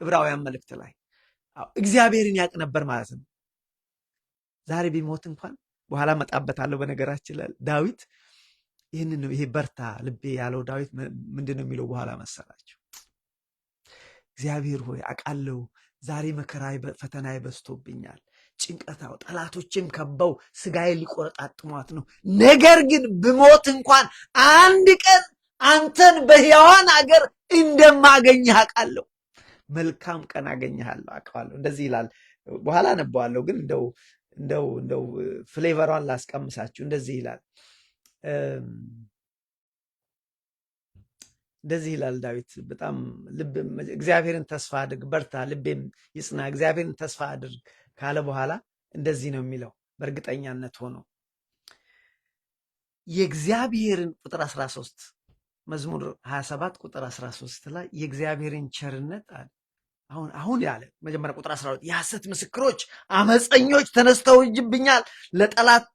ዕብራውያን መልእክት ላይ። እግዚአብሔርን ያቅ ነበር ማለት ነው። ዛሬ ቢሞት እንኳን በኋላ መጣበታለሁ። በነገራችን ላይ ዳዊት ይህንን ነው፣ ይሄ በርታ ልቤ ያለው ዳዊት ምንድን ነው የሚለው በኋላ መሰላቸው? እግዚአብሔር ሆይ አውቃለሁ ዛሬ መከራ ፈተና በዝቶብኛል፣ ጭንቀታው ጠላቶችም ከበው ስጋዬ ሊቆረጣጥሟት ነው። ነገር ግን ብሞት እንኳን አንድ ቀን አንተን በሕያዋን አገር እንደማገኝህ አውቃለሁ። መልካም ቀን አገኘሃለሁ አውቃለሁ። እንደዚህ ይላል። በኋላ ነበዋለሁ፣ ግን እንደው ፍሌቨሯን ላስቀምሳችሁ። እንደዚህ ይላል እንደዚህ ይላል ዳዊት። በጣም ልብ እግዚአብሔርን ተስፋ አድርግ፣ በርታ፣ ልቤም ይጽና፣ እግዚአብሔርን ተስፋ አድርግ ካለ በኋላ እንደዚህ ነው የሚለው በእርግጠኛነት ሆኖ የእግዚአብሔርን ቁጥር 13 መዝሙር 27 ቁጥር 13 ላይ የእግዚአብሔርን ቸርነት አለ። አሁን ያለ መጀመሪያ ቁጥር 12 የሐሰት ምስክሮች አመፀኞች ተነስተውብኛል ለጠላት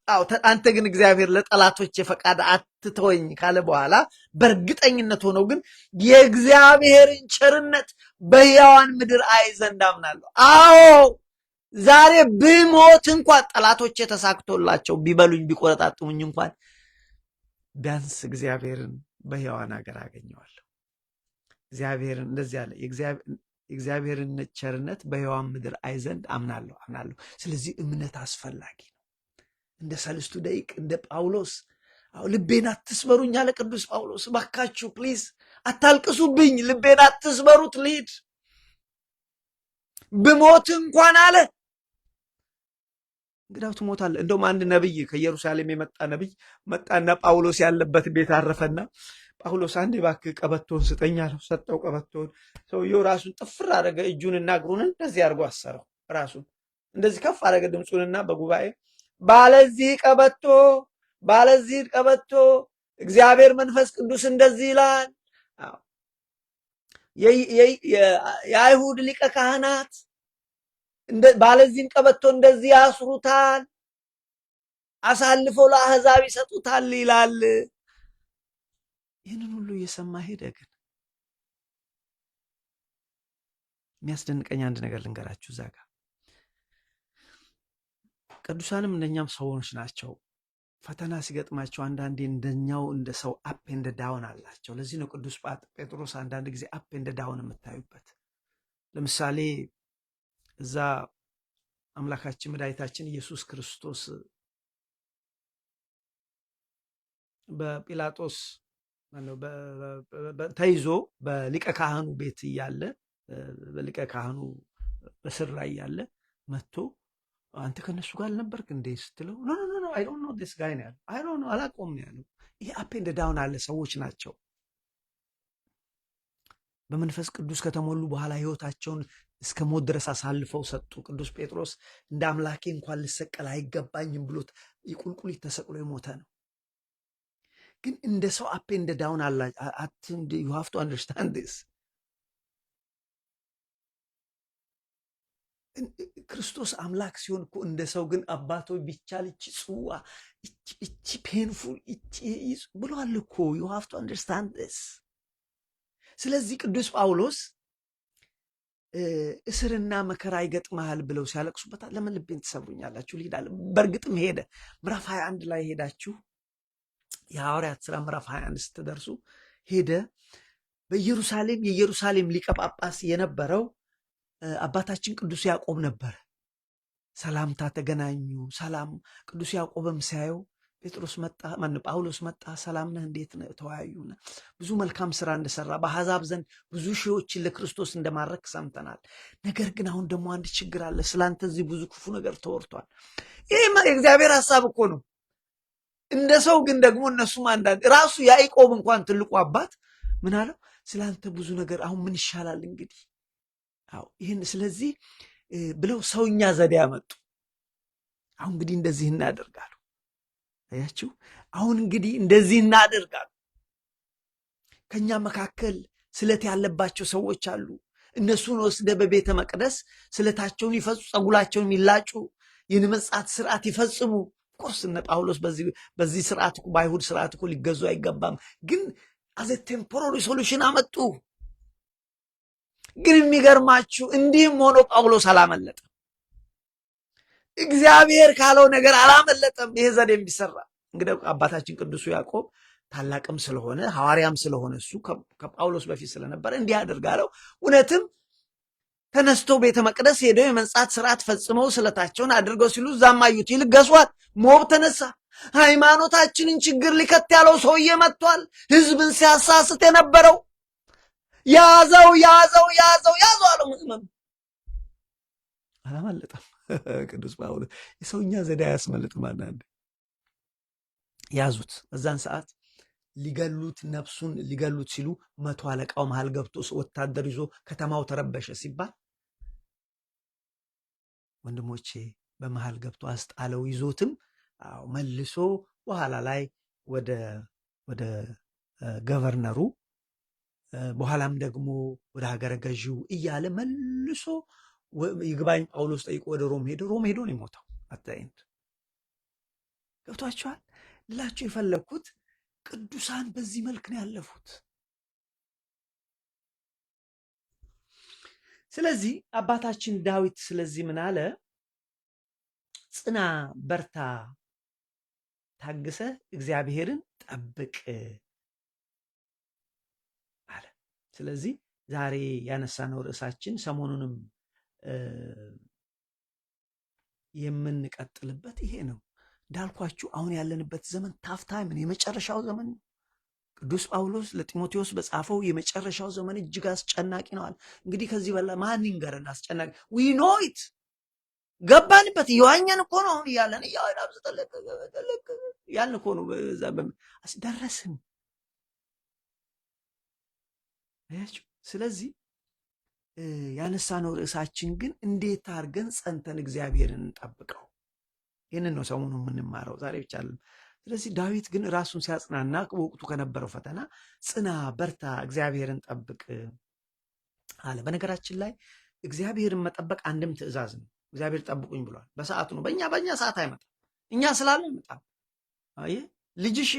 አንተ ግን እግዚአብሔር ለጠላቶች የፈቃድ አትተወኝ ካለ በኋላ በእርግጠኝነት ሆነው ግን የእግዚአብሔርን ቸርነት በሕያዋን ምድር አይ ዘንድ አምናለሁ። አዎ ዛሬ ብሞት እንኳን ጠላቶቼ ተሳክቶላቸው ቢበሉኝ ቢቆረጣጥሙኝ እንኳን ቢያንስ እግዚአብሔርን በሕያዋን ሀገር አገኘዋለሁ። እግዚአብሔርን እንደዚህ አለ፣ የእግዚአብሔርን ቸርነት በሕያዋን ምድር አይ ዘንድ አምናለሁ። ስለዚህ እምነት አስፈላጊ ነው። እንደ ሰለስቱ ደቂቅ እንደ ጳውሎስ ልቤን አትስበሩኝ አለ ቅዱስ ጳውሎስ። እባካችሁ ፕሊዝ አታልቅሱብኝ፣ ልቤን አትስበሩት፣ ልሂድ ብሞት እንኳን አለ። እንግዳው ትሞታለህ። እንደውም አንድ ነብይ ከኢየሩሳሌም የመጣ ነብይ መጣና ጳውሎስ ያለበት ቤት አረፈና ጳውሎስ አንዴ እባክህ ቀበቶን ስጠኝ አለው። ሰጠው ቀበቶን። ሰውየው ራሱን ጥፍር አደረገ። እጁንና እግሩን እንደዚህ አድርጎ አሰረው። ራሱን እንደዚህ ከፍ አደረገ ድምፁንና በጉባኤ ባለዚህ ቀበቶ እግዚአብሔር መንፈስ ቅዱስ እንደዚህ ይላል፣ የአይሁድ ሊቀ ካህናት ባለዚህን ቀበቶ እንደዚህ ያስሩታል፣ አሳልፈው ለአሕዛብ ይሰጡታል ይላል። ይህንን ሁሉ እየሰማ ሄደ። ግን የሚያስደንቀኝ አንድ ነገር ልንገራችሁ። እዛ ጋር ቅዱሳንም እንደኛም ሰዎች ናቸው። ፈተና ሲገጥማቸው አንዳንዴ እንደኛው እንደ ሰው አፕ ኤንድ ዳውን አላቸው። ለዚህ ነው ቅዱስ ጴጥሮስ አንዳንድ ጊዜ አፕ ኤንድ ዳውን የምታዩበት። ለምሳሌ እዛ አምላካችን መድኃኒታችን ኢየሱስ ክርስቶስ በጲላጦስ ተይዞ በሊቀ ካህኑ ቤት እያለ በሊቀ ካህኑ በስር ላይ እያለ መጥቶ አንተ ከነሱ ጋር አልነበርክ እንዴ ስትለው ኖ አይ ዶንት ኖ ዲስ ጋይ ነው ያለው። አይ ዶንት ኖ አላውቀውም ነው ያለው። ይሄ አፕ ኤንድ ዳውን አለ። ሰዎች ናቸው በመንፈስ ቅዱስ ከተሞሉ በኋላ ሕይወታቸውን እስከ ሞት ድረስ አሳልፈው ሰጡ። ቅዱስ ጴጥሮስ እንደ አምላኬ እንኳን ልሰቀል አይገባኝም ብሎት ቁልቁሊት ተሰቅሎ የሞተ ነው። ግን እንደ ሰው አፕ ኤንድ ዳውን አላ ዩ ሃቭ ቱ አንደርስታንድ ዲስ። ክርስቶስ አምላክ ሲሆን እኮ እንደ ሰው ግን አባቶ ቢቻል እቺ ጽዋ እቺ ፔንፉል እቺ ብሏል እኮ። ዩ ሃቭ ቱ አንደርስታንድ ዲስ። ስለዚህ ቅዱስ ጳውሎስ እስርና መከራ ይገጥመሃል ብለው ሲያለቅሱበታል። ለምን ልቤን ትሰብሩኛላችሁ? ልሂዳለሁ። በእርግጥም ሄደ። ምዕራፍ 21 ላይ ሄዳችሁ የሐዋርያት ሥራ ምዕራፍ 21 ስትደርሱ ሄደ። የኢየሩሳሌም ሊቀ ጳጳስ የነበረው አባታችን ቅዱስ ያዕቆብ ነበረ። ሰላምታ ተገናኙ። ሰላም ቅዱስ ያዕቆብም ሲያየው ጴጥሮስ መጣ፣ ጳውሎስ መጣ፣ ሰላም ነህ እንዴት ነህ ተወያዩና ብዙ መልካም ስራ እንደሰራ በአሕዛብ ዘንድ ብዙ ሺዎችን ለክርስቶስ እንደማረክ ሰምተናል። ነገር ግን አሁን ደግሞ አንድ ችግር አለ፣ ስላንተ እዚህ ብዙ ክፉ ነገር ተወርቷል። ይህ የእግዚአብሔር ሐሳብ እኮ ነው። እንደ ሰው ግን ደግሞ እነሱም አንዳንድ ራሱ ያዕቆብ እንኳን ትልቁ አባት ምን አለው? ስላንተ ብዙ ነገር አሁን ምን ይሻላል እንግዲህ ይህን ስለዚህ ብለው ሰውኛ ዘዴ ያመጡ። አሁን እንግዲህ እንደዚህ እናደርጋሉ። አያችሁ፣ አሁን እንግዲህ እንደዚህ እናደርጋሉ። ከኛ መካከል ስለት ያለባቸው ሰዎች አሉ። እነሱን ወስደ በቤተ መቅደስ ስለታቸውን ይፈጹ፣ ጸጉላቸውን ይላጩ፣ የንመጻት ስርዓት ይፈጽሙ። ኮርስ እነ ጳውሎስ በዚህ ስርዓት በአይሁድ ስርዓት እኮ ሊገዙ አይገባም፣ ግን አዘ ቴምፖራሪ ሶሉሽን አመጡ። ግን የሚገርማችሁ እንዲህም ሆኖ ጳውሎስ አላመለጠም። እግዚአብሔር ካለው ነገር አላመለጠም። ይሄ ዘዴ የሚሰራ እንግዲህ አባታችን ቅዱሱ ያዕቆብ ታላቅም ስለሆነ ሐዋርያም ስለሆነ እሱ ከጳውሎስ በፊት ስለነበረ እንዲህ አደርጋለው። እውነትም ተነስተው ቤተ መቅደስ ሄደው የመንጻት ስርዓት ፈጽመው ስለታቸውን አድርገው ሲሉ እዛም አዩት። ይልቅ ገሷት፣ ሞብ ተነሳ። ሃይማኖታችንን ችግር ሊከት ያለው ሰውዬ መጥቷል። ህዝብን ሲያሳስት የነበረው ያዘው አለው። ምዕመኑ አላመለጠም። ቅዱስ ጳውሎስ የሰውኛ ዘዴ አያስመልጥም። አንዳንድ ያዙት። በዛን ሰዓት ሊገሉት ነፍሱን ሊገሉት ሲሉ 100 አለቃው መሃል ገብቶ ወታደር ይዞ ከተማው ተረበሸ ሲባል ወንድሞቼ በመሃል ገብቶ አስጣለው። ይዞትም መልሶ በኋላ ላይ ወደ ገቨርነሩ በኋላም ደግሞ ወደ ሀገረ ገዢው እያለ መልሶ ይግባኝ ጳውሎስ ጠይቆ ወደ ሮም ሄዶ ነው የሞተው። አታይንት ገብቷችኋል? ልላችሁ የፈለግኩት ቅዱሳን በዚህ መልክ ነው ያለፉት። ስለዚህ አባታችን ዳዊት ስለዚህ ምን አለ? ጽና፣ በርታ፣ ታግሰ እግዚአብሔርን ጠብቅ አለ። ስለዚህ ዛሬ ያነሳነው ርዕሳችን ሰሞኑንም የምንቀጥልበት ይሄ ነው። እንዳልኳችሁ አሁን ያለንበት ዘመን ታፍታይምን የመጨረሻው ዘመን ነው። ቅዱስ ጳውሎስ ለጢሞቴዎስ በጻፈው የመጨረሻው ዘመን እጅግ አስጨናቂ ነዋል። እንግዲህ ከዚህ በላይ ማን ይንገረን? አስጨናቂ ዊ ኖ ኢት ገባንበት። እየዋኘን እኮ ነው አሁን እያለን ያልን እኮ ነው። ደረስን። ስለዚህ ያነሳነው ርዕሳችን ግን እንዴት አድርገን ጸንተን እግዚአብሔርን እንጠብቀው? ይህንን ነው ሰሞኑን የምንማረው ዛሬ ብቻ አለን። ስለዚህ ዳዊት ግን ራሱን ሲያጽናና በወቅቱ ከነበረው ፈተና ጽና፣ በርታ፣ እግዚአብሔርን ጠብቅ አለ። በነገራችን ላይ እግዚአብሔርን መጠበቅ አንድም ትእዛዝ ነው። እግዚአብሔር ጠብቁኝ ብሏል። በሰዓቱ ነው። በእኛ ሰዓት አይመጣም። እኛ ስላለን ይመጣል። ልጅሽ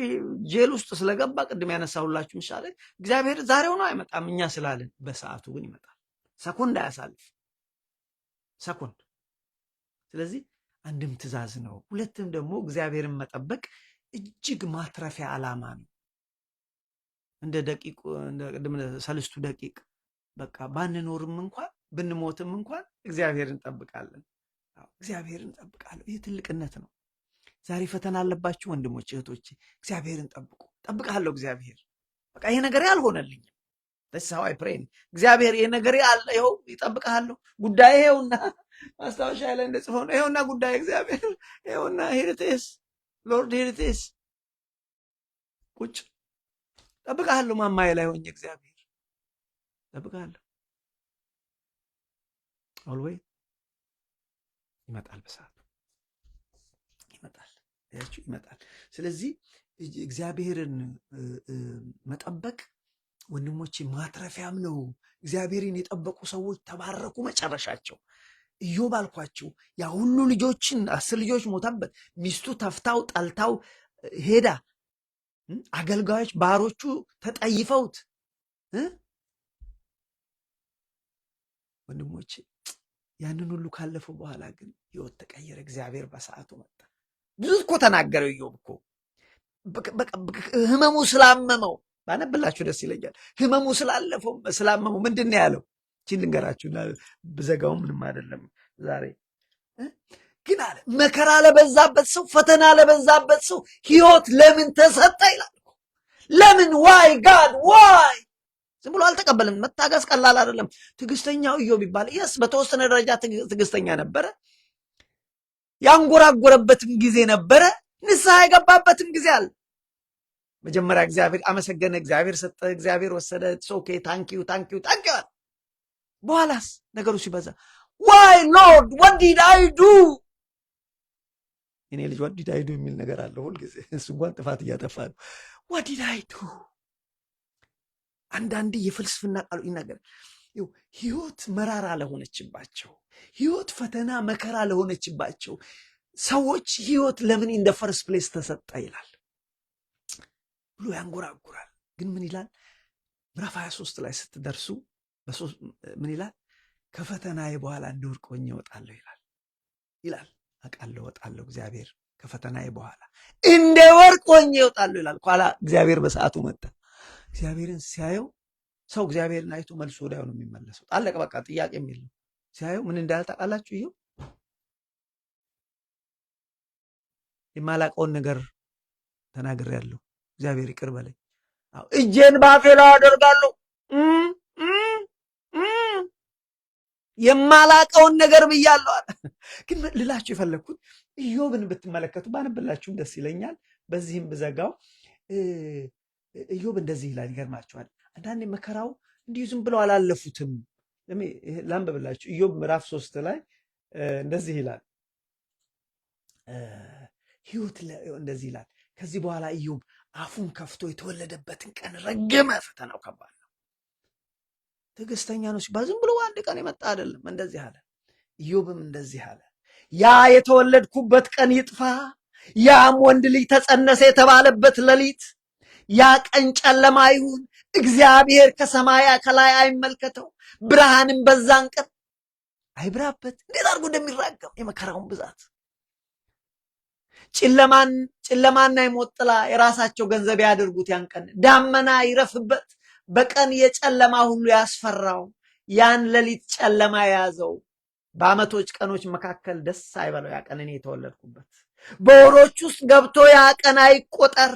ጄል ውስጥ ስለገባ ቅድም ያነሳሁላችሁ ምሳሌ እግዚአብሔር ዛሬው ነው አይመጣም። እኛ ስላለን በሰዓቱ ግን ይመጣል። ሰኮንድ አያሳልፍ ሰኮንድ። ስለዚህ አንድም ትእዛዝ ነው። ሁለትም ደግሞ እግዚአብሔርን መጠበቅ እጅግ ማትረፊያ ዓላማ ነው። እንደ ሰልስቱ ደቂቅ በቃ ባንኖርም እንኳን ብንሞትም እንኳን እግዚአብሔርን እንጠብቃለን። እግዚአብሔርን እንጠብቃለሁ። ይህ ትልቅነት ነው። ዛሬ ፈተና አለባችሁ ወንድሞች እህቶች፣ እግዚአብሔርን ጠብቁ። ጠብቃለሁ እግዚአብሔር በቃ ይሄ ነገር ያልሆነልኝም ተሳዋይ ፕሬን እግዚአብሔር ይሄ ነገር ያለ ይኸው ይጠብቃለሁ። ጉዳይ ይኸውና ማስታወሻ ላይ እንደጽፈው ነው። ይኸውና ጉዳይ እግዚአብሔር ይኸውና ሄሪቴስ ሎርድ ሄሪቴስ ቁጭ ጠብቃለሁ። ማማዬ ላይ ሆኜ እግዚአብሔር ጠብቃለሁ። ኦልዌይ ይመጣል፣ በሰዓቱ ይመጣል። ስለዚህ እግዚአብሔርን መጠበቅ ወንድሞቼ ማትረፊያም ነው። እግዚአብሔርን የጠበቁ ሰዎች ተባረኩ መጨረሻቸው። ኢዮብ አልኳቸው ያ ሁሉ ልጆችን 10 ልጆች ሞታበት፣ ሚስቱ ተፍታው ጠልታው ሄዳ፣ አገልጋዮች ባሮቹ ተጠይፈውት፣ ወንድሞቼ ያንን ሁሉ ካለፈው በኋላ ግን ህይወት ተቀየረ። እግዚአብሔር በሰዓቱ መጣ። ብዙ እኮ ተናገረው ኢዮብ እኮ ህመሙ ስላመመው ባነብላችሁ ደስ ይለኛል። ህመሙ ስላመመው ምንድን ነው ያለው? እቺን ልንገራችሁ፣ ብዘጋው ምንም አይደለም ዛሬ። ግን አለ መከራ ለበዛበት ሰው፣ ፈተና ለበዛበት ሰው ሕይወት ለምን ተሰጠ ይላል። ለምን? ዋይ ጋድ ዋይ? ዝም ብሎ አልተቀበልም። መታገስ ቀላል አይደለም። ትዕግስተኛው ኢዮብ ይባል የስ በተወሰነ ደረጃ ትዕግስተኛ ነበረ። ያንጎራጎረበትም ጊዜ ነበረ። ንስሐ የገባበትም ጊዜ አለ። መጀመሪያ እግዚአብሔር አመሰገነ፣ እግዚአብሔር ሰጠ፣ እግዚአብሔር ወሰደ። ኦኬ ታንኪዩ ታንኪዩ ታንኪዩ። በኋላስ ነገሩ ሲበዛ ዋይ ሎርድ ዋት ዲድ አይ ዱ? እኔ ልጅ ዋት ዲድ አይ ዱ የሚል ነገር አለ ሁልጊዜ። እሱ እንኳን ጥፋት እያጠፋ ነው። ዋት ዲድ አይ ዱ? አንዳንዴ የፍልስፍና ቃሉ ይናገር። ህይወት መራራ ለሆነችባቸው፣ ህይወት ፈተና መከራ ለሆነችባቸው ሰዎች ህይወት ለምን ኢን ዘ ፈርስት ፕሌስ ተሰጠ ይላል ብሎ ያንጎራጉራል። ግን ምን ይላል? ምዕራፍ 23 ላይ ስትደርሱ ምን ይላል? ከፈተናዬ በኋላ እንደ ወርቅ ሆኜ እወጣለሁ ይላል። አውቃለሁ እወጣለሁ፣ እግዚአብሔር ከፈተናዬ በኋላ እንደ ወርቅ ሆኜ እወጣለሁ ይላል። ኋላ እግዚአብሔር በሰዓቱ መጣ። እግዚአብሔርን ሲያየው ሰው እግዚአብሔርን አይቶ መልሶ ወዲያው ነው የሚመለሰው። አለቀ በቃ፣ ጥያቄ የሚል ነው። ሲያየው ምን እንዳለ ታውቃላችሁ? ይኸው የማላውቀውን ነገር ተናግሬያለሁ፣ እግዚአብሔር ይቅር በለኝ። እጄን ባፌ ላይ አደርጋለሁ፣ የማላውቀውን ነገር ብያለሁ አለ። ግን ልላችሁ የፈለግኩት ኢዮብን ብትመለከቱ ባነብላችሁም ደስ ይለኛል። በዚህም ብዘጋው ኢዮብ እንደዚህ ይላል። ይገርማችኋል። አንዳንዴ መከራው እንዲሁ ዝም ብለው አላለፉትም። ላንብብላችሁ። ኢዮብ ምዕራፍ 3 ላይ እንደዚህ ይላል። ህይወት እንደዚህ ይላል። ከዚህ በኋላ ኢዮብ አፉን ከፍቶ የተወለደበትን ቀን ረገመ። ፈተናው ከባድ ነው። ትዕግስተኛ ነው ሲባል ዝም ብሎ አንድ ቀን የመጣ አይደለም። እንደዚህ አለ። ኢዮብም እንደዚህ አለ፣ ያ የተወለድኩበት ቀን ይጥፋ፣ ያም ወንድ ልጅ ተጸነሰ የተባለበት ሌሊት፣ ያ ቀን ጨለማ ይሁን፣ እግዚአብሔር ከሰማያ ከላይ አይመልከተው፣ ብርሃንም በዛን ቀን አይብራበት። እንዴት አድርጎ እንደሚራገም የመከራውን ብዛት። ጨለማና የሞት ጥላ የራሳቸው ገንዘብ ያድርጉት ያን ቀን፣ ዳመና ይረፍበት፣ በቀን የጨለማ ሁሉ ያስፈራው፣ ያን ሌሊት ጨለማ የያዘው፣ በዓመቶች ቀኖች መካከል ደስ አይበለው ያ ቀን እኔ የተወለድኩበት፣ በወሮች ውስጥ ገብቶ ያ ቀን አይቆጠር፣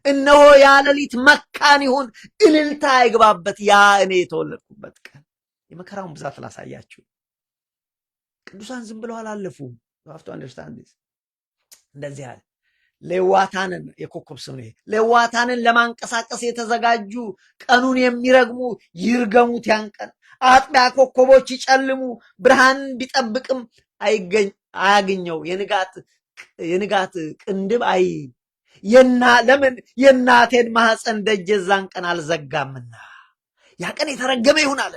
እነሆ ያ ሌሊት መካን ይሁን፣ እልልታ አይግባበት ያ እኔ የተወለድኩበት ቀን። የመከራውን ብዛት ላሳያችሁ። ቅዱሳን ዝም ብለው አላለፉም። ሀፍቶ አንደርስታንድ ዲስ። እንደዚህ አለ። ሌዋታንን የኮከብ ስም ነው። ሌዋታንን ለማንቀሳቀስ የተዘጋጁ ቀኑን የሚረግሙ ይርገሙት ያን ቀን። አጥቢያ ኮከቦች ይጨልሙ፣ ብርሃንን ቢጠብቅም አያገኘው፣ የንጋት ቅንድብ አይ ለምን የእናቴን ማህፀን ደጅ የዛን ቀን አልዘጋምና። ያ ቀን የተረገመ ይሁን አለ።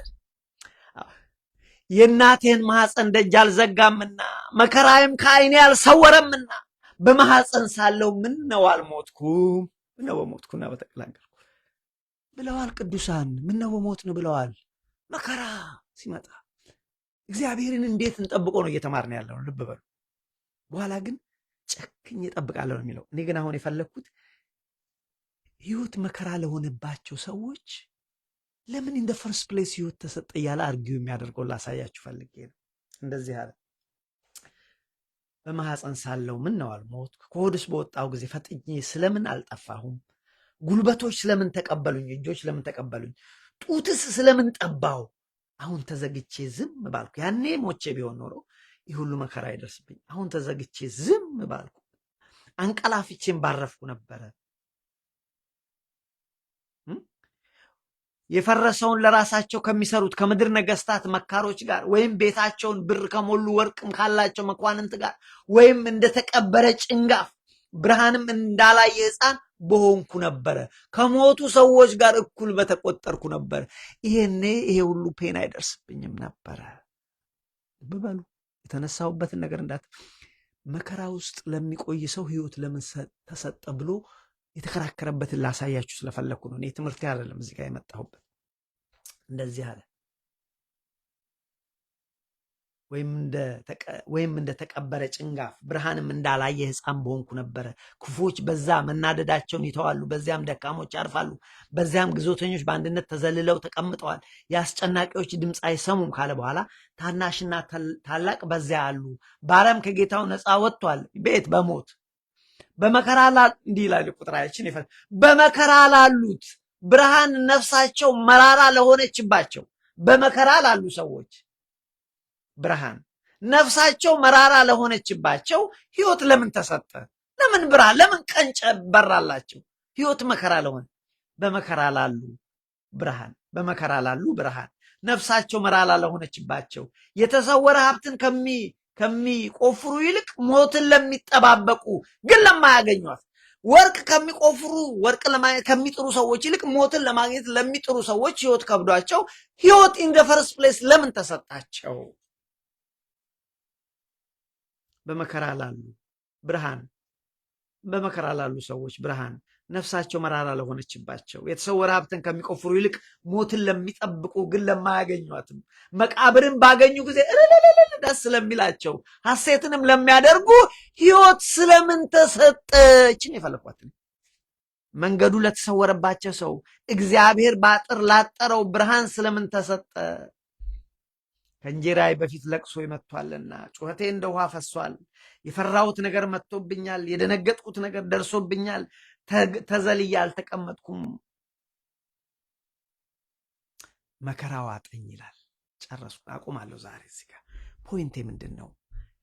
የእናቴን ማህፀን ደጅ አልዘጋምና፣ መከራዬም ከዓይኔ አልሰወረምና፣ በማህፀን ሳለው ምን ነው አልሞትኩም፣ ምን ነው በሞትኩና በተቀላቀልኩ ብለዋል ቅዱሳን። ምን ነው በሞትን ብለዋል። መከራ ሲመጣ እግዚአብሔርን እንዴት እንጠብቆ ነው እየተማርን ያለው። ልብ በሉ። በኋላ ግን ጨክኝ እጠብቃለሁ ነው የሚለው። እኔ ግን አሁን የፈለግኩት ህይወት መከራ ለሆነባቸው ሰዎች ለምን ኢን ዘ ፈርስት ፕሌስ ህይወት ተሰጠ እያለ አርጊው የሚያደርገው ላሳያችሁ ፈልጌ ነው። እንደዚህ አለ። በማህፀን ሳለው ምን ነው አልሞትኩ፣ ከሆድስ በወጣው ጊዜ ፈጥኜ ስለምን አልጠፋሁም፣ ጉልበቶች ስለምን ተቀበሉኝ፣ እጆች ስለምን ተቀበሉኝ፣ ጡትስ ስለምን ጠባው፣ አሁን ተዘግቼ ዝም ባልኩ። ያኔ ሞቼ ቢሆን ኖሮ ይህ ሁሉ መከራ አይደርስብኝ። አሁን ተዘግቼ ዝም ባልኩ፣ አንቀላፍቼም ባረፍኩ ነበረ። የፈረሰውን ለራሳቸው ከሚሰሩት ከምድር ነገስታት መካሮች ጋር፣ ወይም ቤታቸውን ብር ከሞሉ ወርቅም ካላቸው መኳንንት ጋር፣ ወይም እንደተቀበረ ጭንጋፍ ብርሃንም እንዳላየ ሕፃን በሆንኩ ነበረ። ከሞቱ ሰዎች ጋር እኩል በተቆጠርኩ ነበር። ይሄኔ ይሄ ሁሉ ፔን አይደርስብኝም ነበረ። በበሉ የተነሳሁበትን ነገር መከራ ውስጥ ለሚቆይ ሰው ህይወት ለምን ተሰጠ ብሎ የተከራከረበትን ላሳያችሁ ስለፈለኩ ነው። እኔ ትምህርት አይደለም እዚህ ጋር የመጣሁበት። እንደዚህ አለ። ወይም እንደተቀበረ ጭንጋፍ ብርሃንም እንዳላየ ሕፃን በሆንኩ ነበረ። ክፉዎች በዛ መናደዳቸውን ይተዋሉ፣ በዚያም ደካሞች ያርፋሉ። በዚያም ግዞተኞች በአንድነት ተዘልለው ተቀምጠዋል። የአስጨናቂዎች ድምፅ አይሰሙም ካለ በኋላ ታናሽና ታላቅ በዚያ አሉ። ባሪያም ከጌታው ነፃ ወጥቷል። ቤት በሞት በመከራ እንዲህ ይላል ቁጥራችን በመከራ ላሉት ብርሃን ነፍሳቸው መራራ ለሆነችባቸው በመከራ ላሉ ሰዎች ብርሃን ነፍሳቸው መራራ ለሆነችባቸው ሕይወት ለምን ተሰጠ? ለምን ብርሃን? ለምን ቀን በራላቸው? ሕይወት መከራ ለሆነ በመከራ ላሉ ብርሃን በመከራ ላሉ ብርሃን ነፍሳቸው መራራ ለሆነችባቸው የተሰወረ ሀብትን ከሚቆፍሩ ይልቅ ሞትን ለሚጠባበቁ ግን ለማያገኟት ወርቅ ከሚቆፍሩ ወርቅ ለማግኘት ከሚጥሩ ሰዎች ይልቅ ሞትን ለማግኘት ለሚጥሩ ሰዎች ሕይወት ከብዷቸው ሕይወት ኢን ዘ ፈርስት ፕሌስ ለምን ተሰጣቸው? በመከራ ላሉ ብርሃን በመከራ ላሉ ሰዎች ብርሃን ነፍሳቸው መራራ ለሆነችባቸው የተሰወረ ሀብትን ከሚቆፍሩ ይልቅ ሞትን ለሚጠብቁ ግን ለማያገኟትም መቃብርን ባገኙ ጊዜ ደስ ስለሚላቸው ሐሴትንም ለሚያደርጉ ሕይወት ስለምን ተሰጠችን? የፈለኳት መንገዱ ለተሰወረባቸው ሰው እግዚአብሔር በአጥር ላጠረው ብርሃን ስለምን ተሰጠ? ከእንጀራዬ በፊት ለቅሶ ይመጥቷልና ጩኸቴ እንደ ውሃ ፈሷል። የፈራሁት ነገር መጥቶብኛል፣ የደነገጥኩት ነገር ደርሶብኛል። ተዘልዬ አልተቀመጥኩም፣ መከራ ዋጠኝ ይላል። ጨረስኩ፣ አቁማለሁ። ዛሬ እዚህ ጋር ፖይንቴ ምንድን ነው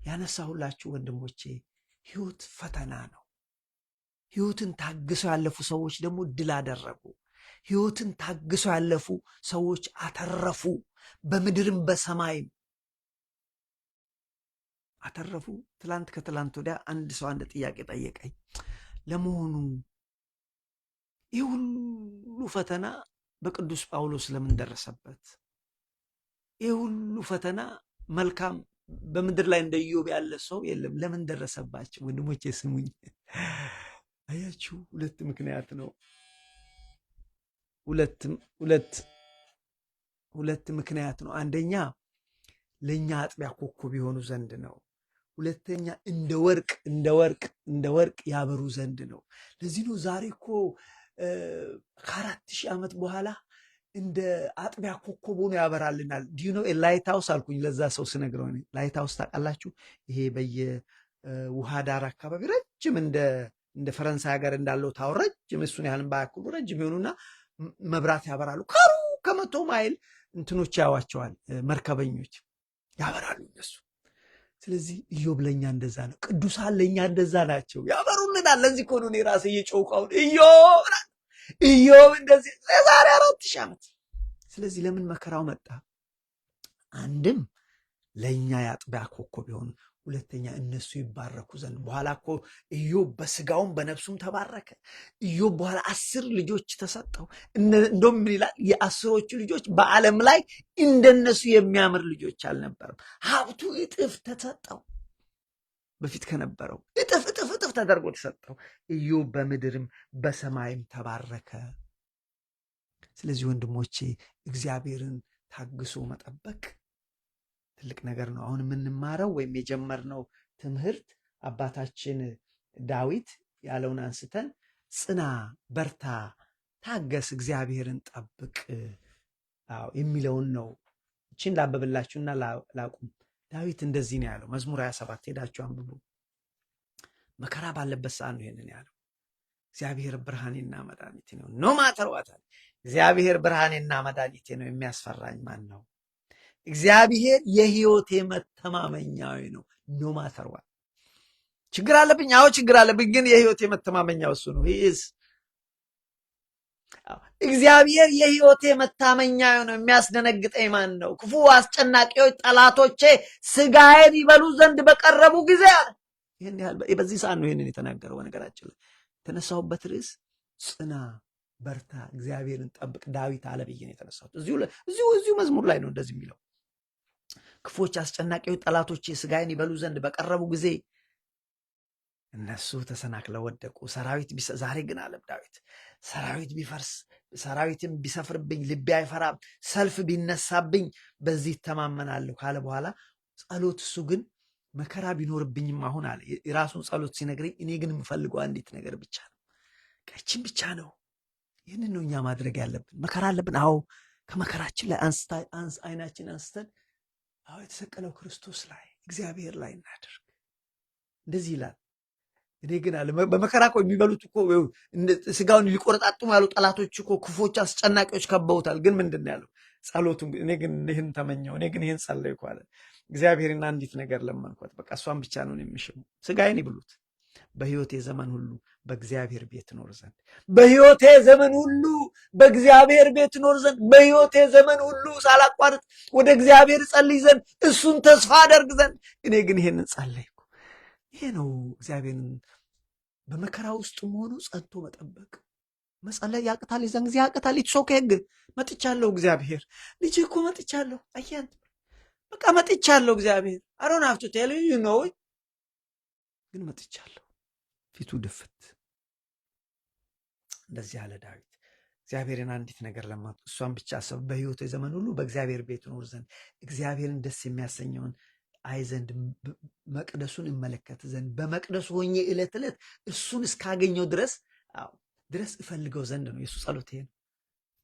ያነሳሁላችሁ ወንድሞቼ? ሕይወት ፈተና ነው። ሕይወትን ታግሰው ያለፉ ሰዎች ደግሞ ድል አደረጉ። ሕይወትን ታግሰው ያለፉ ሰዎች አተረፉ። በምድርም በሰማይም አተረፉ። ትላንት ከትላንት ወዲያ አንድ ሰው አንድ ጥያቄ ጠየቀኝ። ለመሆኑ ይህ ሁሉ ፈተና በቅዱስ ጳውሎስ ለምን ደረሰበት? ይህ ሁሉ ፈተና መልካም በምድር ላይ እንደ ኢዮብ ያለ ሰው የለም፣ ለምን ደረሰባቸው? ወንድሞቼ ስሙኝ። አያችሁ፣ ሁለት ምክንያት ነው። ሁለት ምክንያት ነው። አንደኛ ለእኛ አጥቢያ ኮከብ የሆኑ ዘንድ ነው። ሁለተኛ እንደ ወርቅ ያበሩ ዘንድ ነው። ለዚህ ነው ዛሬ እኮ ከ4000 ዓመት በኋላ እንደ አጥቢያ ኮከብ ሆኖ ያበራልናል። ዲዩኖ ላይት ሃውስ አልኩኝ ለዛ ሰው ስነግረው፣ ላይት ሃውስ ታውቃላችሁ? ይሄ በየውሃ ዳር አካባቢ ረጅም እንደ ፈረንሳይ ሀገር እንዳለው ታወር ረጅም እሱን ያህልን ባያክሉ ረጅም የሆኑና መብራት ያበራሉ። ከመቶ ማይል እንትኖች ያዋቸዋል፣ መርከበኞች ያበራሉ እነሱ። ስለዚህ ኢዮብ ለእኛ እንደዛ ነው። ቅዱሳን ለእኛ እንደዛ ናቸው፣ ያበሩልናል። ለዚህ እኮ ነው እኔ ራሴ እየጮካውን ኢዮብ እንደዚህ የዛሬ 4000 ዓመት። ስለዚህ ለምን መከራው መጣ? አንድም ለእኛ የአጥቢያ ኮከብ የሆኑ፣ ሁለተኛ እነሱ ይባረኩ ዘንድ። በኋላ እኮ ኢዮብ በስጋውም በነፍሱም ተባረከ። ኢዮብ በኋላ 10 ልጆች ተሰጠው። እንደውም ምን ይላል? የ10ዎቹ ልጆች በዓለም ላይ እንደነሱ የሚያምር ልጆች አልነበረም። ሀብቱ እጥፍ ተሰጠው፣ በፊት ከነበረው እጥፍ ተደርጎ ተሰጠው። ኢዮብ በምድርም በሰማይም ተባረከ። ስለዚህ ወንድሞቼ እግዚአብሔርን ታግሶ መጠበቅ ትልቅ ነገር ነው። አሁን የምንማረው ወይም የጀመርነው ትምህርት አባታችን ዳዊት ያለውን አንስተን ጽና፣ በርታ፣ ታገስ፣ እግዚአብሔርን ጠብቅ የሚለውን ነው። እችን ላበብላችሁና ላቁም። ዳዊት እንደዚህ ነው ያለው። መዝሙር 27 ሄዳችሁ አንብቡ። መከራ ባለበት ሰዓት ነው ይሄንን ያለው። እግዚአብሔር ብርሃኔና መድኃኒቴ ነው። ኖ ማተር ዋት፣ እግዚአብሔር ብርሃኔና መድኃኒቴ ነው፣ የሚያስፈራኝ ማን ነው? እግዚአብሔር የሕይወቴ መተማመኛዊ ነው። ኖ ማተር ዋት። ችግር አለብኝ፣ አዎ ችግር አለብኝ፣ ግን የሕይወቴ መተማመኛው እሱ ነው። እግዚአብሔር የሕይወቴ መታመኛዊ ነው። የሚያስደነግጠኝ ማን ነው? ክፉ አስጨናቂዎች ጠላቶቼ ስጋዬን ይበሉ ዘንድ በቀረቡ ጊዜ አለ። ይህን ያህል በዚህ ሰዓት ነው ይህንን የተናገረው። በነገራችን ላይ የተነሳሁበት ርዕስ ጽና፣ በርታ፣ እግዚአብሔርን ጠብቅ ዳዊት አለ ብዬ ነው የተነሳሁት። እዚሁ መዝሙር ላይ ነው እንደዚህ የሚለው። ክፎች አስጨናቂዎች ጠላቶቼ ስጋዬን ይበሉ ዘንድ በቀረቡ ጊዜ እነሱ ተሰናክለው ወደቁ። ሰራዊት ዛሬ ግን አለ ዳዊት፣ ሰራዊት ቢፈርስ ሰራዊትም ቢሰፍርብኝ ልቤ አይፈራም፣ ሰልፍ ቢነሳብኝ በዚህ ይተማመናለሁ ካለ በኋላ ጸሎት እሱ ግን መከራ ቢኖርብኝም አሁን አለ የራሱን ጸሎት ሲነግረኝ እኔ ግን የምፈልገው አንዲት ነገር ብቻ ነው፣ ቀችን ብቻ ነው። ይህንን ነው እኛ ማድረግ ያለብን። መከራ አለብን፣ አዎ። ከመከራችን ላይ አይናችን አንስተን አዎ የተሰቀለው ክርስቶስ ላይ እግዚአብሔር ላይ እናድርግ። እንደዚህ ይላል። እኔ ግን አለ በመከራ እኮ የሚበሉት እኮ ስጋውን ሊቆረጣጥሙ ያሉ ጠላቶች እኮ ክፎች፣ አስጨናቂዎች ከበውታል። ግን ምንድን ነው ያለው? ጸሎቱን እኔ ግን ይህን ተመኘው፣ እኔ ግን ይህን ጸለይኩ አለ። እግዚአብሔርና አንዲት ነገር ለመንኳት፣ በቃ እሷን ብቻ ነው የምሽው። ስጋዬን ይብሉት፣ በሕይወቴ ዘመን ሁሉ በእግዚአብሔር ቤት ኖር ዘንድ፣ በሕይወቴ ዘመን ሁሉ በእግዚአብሔር ቤት ኖር ዘንድ፣ በሕይወቴ ዘመን ሁሉ ሳላቋርጥ ወደ እግዚአብሔር ጸልይ ዘንድ፣ እሱን ተስፋ አደርግ ዘንድ። እኔ ግን ይሄንን ጸለይኩ። ይሄ ነው እግዚአብሔርን በመከራ ውስጥ መሆኑ ጸንቶ መጠበቅ። መጸለይ ያቅታል፣ የዛን ጊዜ ያቅታል። ኢትሶኬ ግን መጥቻለሁ፣ እግዚአብሔር ልጅ እኮ መጥቻለሁ፣ አያን በቃ መጥቻለሁ፣ እግዚአብሔር አሮን ሀፍቱ ቴል ዩ ኖ ግን መጥቻለሁ። ፊቱ ድፍት እንደዚህ ያለ ዳዊት እግዚአብሔርን አንዲት ነገር ለማት እሷን ብቻ አሰብ። በሕይወቱ ዘመን ሁሉ በእግዚአብሔር ቤት ኖር ዘንድ፣ እግዚአብሔርን ደስ የሚያሰኘውን አይ ዘንድ፣ መቅደሱን እመለከት ዘንድ፣ በመቅደሱ ሆኜ ዕለት ዕለት እርሱን እስካገኘው ድረስ እፈልገው ዘንድ ነው የእሱ ጸሎት። ይሄ ነው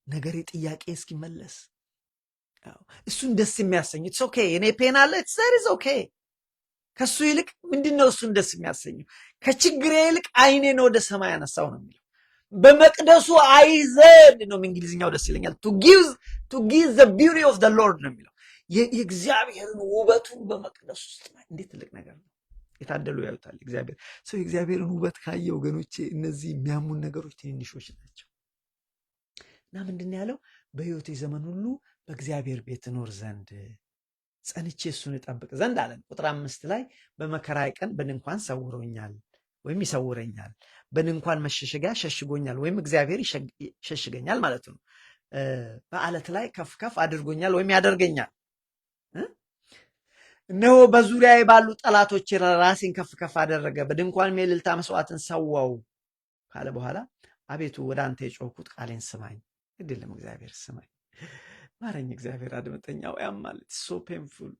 ነገሬ፣ ጥያቄ እስኪመለስ እሱን ደስ የሚያሰኝ ኢትስ ኦኬ። እኔ ፔን አለ ኢትስ ኦኬ። ከሱ ይልቅ ምንድን ነው እሱን ደስ የሚያሰኘው? ከችግሬ ይልቅ አይኔን ወደ ሰማይ ያነሳው ነው የሚለው። በመቅደሱ አይ ዘንድ ነው እንግሊዝኛው ደስ ይለኛል። ቱ ጊቭ ዘ ቢዩቲ ኦፍ ዘ ሎርድ ነው የሚለው። የእግዚአብሔርን ውበቱን በመቅደስ ውስጥ እንዴት ትልቅ ነገር ነው። የታደሉ ያዩታል እግዚአብሔር። ሰው የእግዚአብሔርን ውበት ካየ ወገኖቼ፣ እነዚህ የሚያሙን ነገሮች ትንንሾች ናቸው። እና ምንድን ያለው? በሕይወቴ ዘመን ሁሉ በእግዚአብሔር ቤት እኖር ዘንድ ጸንቼ እሱን እጠብቅ ዘንድ አለን። ቁጥር 5 ላይ በመከራዬ ቀን በድንኳን ሰውሮኛል ወይም ይሰውረኛል፣ በድንኳን መሸሸጊያ ሸሽጎኛል ወይም እግዚአብሔር ይሸሽገኛል ማለት ነው። በዓለት ላይ ከፍ ከፍ አድርጎኛል ወይም ያደርገኛል። እነሆ በዙሪያዬ ባሉ ጠላቶች ራሴን ከፍ ከፍ አደረገ፣ በድንኳን የእልልታ መስዋዕትን ሰዋው ካለ በኋላ አቤቱ ወደ አንተ የጮህኩት ቃሌን ስማኝ። ግድ የለም እግዚአብሔር ስማኝ፣ ማረኝ፣ እግዚአብሔር አድምጠኛው። ያማል ሶ ፔንፉል።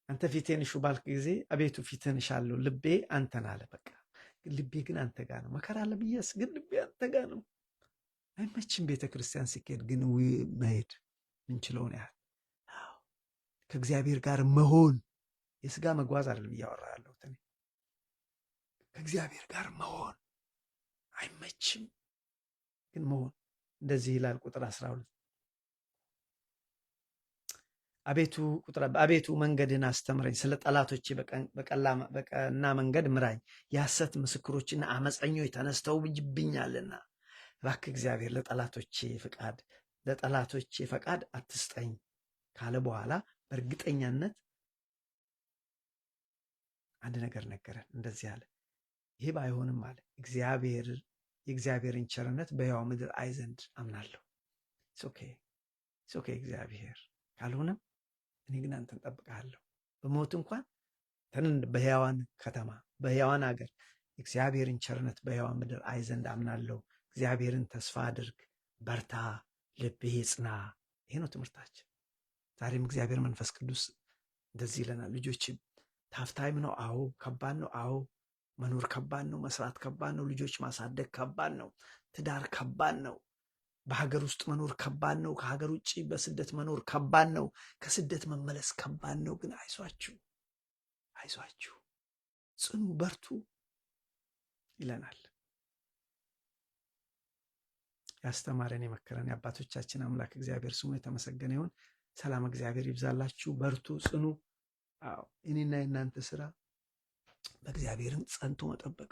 አንተ ፊቴን እሹ ባልክ ጊዜ አቤቱ ፊትህን እሻለሁ፣ ልቤ አንተን አለ። በቃ ልቤ ግን አንተ ጋር ነው። መከራ አለ ብዬስ ግን ልቤ አንተ ጋር ነው። አይመችም ቤተ ክርስቲያን ሲኬድ ግን መሄድ ምንችለውን ያህል ከእግዚአብሔር ጋር መሆን፣ የስጋ መጓዝ አይደለም እያወራ ያለሁት እኔ። ከእግዚአብሔር ጋር መሆን አይመችም ግን መሆን። እንደዚህ ይላል ቁጥር 12 አቤቱ መንገድን አስተምረኝ፣ ስለ ጠላቶቼ በቀና መንገድ ምራኝ። የሐሰት ምስክሮችና አመፀኞች ተነስተውብኛልና እባክህ እግዚአብሔር ለጠላቶቼ ፈቃድ አትስጠኝ ካለ በኋላ በእርግጠኛነት አንድ ነገር ነገረን። እንደዚህ አለ፣ ይህ ባይሆንም አለ የእግዚአብሔርን ቸርነት በሕያው ምድር አይ ዘንድ አምናለሁ። ኦኬ እግዚአብሔር ካልሆነም እኔ ግን አንተን ጠብቃለሁ። በሞት እንኳን በሕያዋን ከተማ በሕያዋን ሀገር እግዚአብሔርን ቸርነት በሕያው ምድር አይ ዘንድ አምናለሁ። እግዚአብሔርን ተስፋ አድርግ፣ በርታ፣ ልብህ ይጽና። ይሄ ነው ትምህርታችን። ዛሬም እግዚአብሔር መንፈስ ቅዱስ እንደዚህ ይለናል። ልጆች ታፍታይም ነው፣ አዎ። ከባድ ነው፣ አዎ። መኖር ከባድ ነው፣ መስራት ከባድ ነው፣ ልጆች ማሳደግ ከባድ ነው፣ ትዳር ከባድ ነው፣ በሀገር ውስጥ መኖር ከባድ ነው፣ ከሀገር ውጭ በስደት መኖር ከባድ ነው፣ ከስደት መመለስ ከባድ ነው። ግን አይዟችሁ፣ ጽኑ፣ በርቱ ይለናል። ያስተማረን የመከረን የአባቶቻችን አምላክ እግዚአብሔር ስሙ የተመሰገነ ይሁን። ሰላም እግዚአብሔር ይብዛላችሁ። በርቱ፣ ጽኑ። እኔና የእናንተ ስራ በእግዚአብሔርን ጸንቶ መጠበቅ።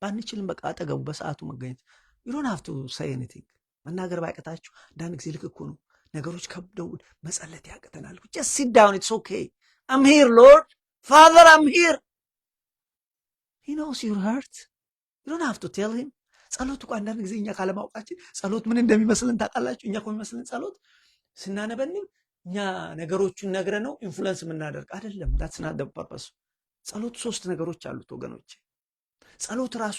ባንችልም በቃ አጠገቡ በሰዓቱ መገኘት። you don't have to say anything። መናገር ባይቀታችሁ አንዳንድ ጊዜ ልክ እኮ ነው። ነገሮች ከብደው መጸለት ያቅተናል። just sit down, it's okay. I'm here, Lord. Father, I'm here. He knows your heart. You don't have to tell him። ጸሎት እኮ አንዳንድ ጊዜ እኛ ካለማውቃችን ጸሎት ምን እንደሚመስልን ታውቃላችሁ? እኛ እኮ የሚመስልን ጸሎት ስናነበንም እኛ ነገሮቹን ነግረ ነው ኢንፍሉዌንስ የምናደርግ አይደለም። that's not the purpose። ጸሎት 3 ነገሮች አሉት ወገኖች። ጸሎት ራሱ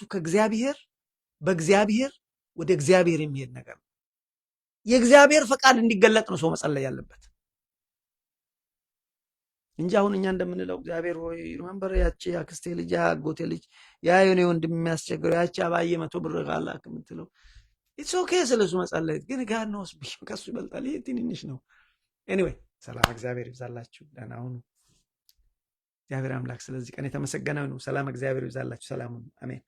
በእግዚአብሔር ወደ እግዚአብሔር የሚሄድ ነገር ነው። የእግዚአብሔር ፈቃድ እንዲገለጥ ነው ሰው መጸለይ ያለበት። እንጂ አሁን እኛ እንደምንለው እግዚአብሔር ሆይ ሪመምበር ያቺ አክስቴ ልጅ ያ አጎቴ ልጅ ያ የኔ ወንድም የሚያስቸግረው ያቺ አባዬ 100 ብር ካላክ የምትለው ኢትስ ኦኬ ስለሱ መጸለይ፣ ግን ጋር ነው ከሱ ይበልጣል። ይሄ ትንንሽ ነው። ኤኒዌይ ሰላም እግዚአብሔር ይብዛላችሁ። ደህና ሁኑ። እግዚአብሔር አምላክ ስለዚህ ቀን የተመሰገነ ነው። ሰላም እግዚአብሔር ይብዛላችሁ። ሰላም ሁኑ። አሜን።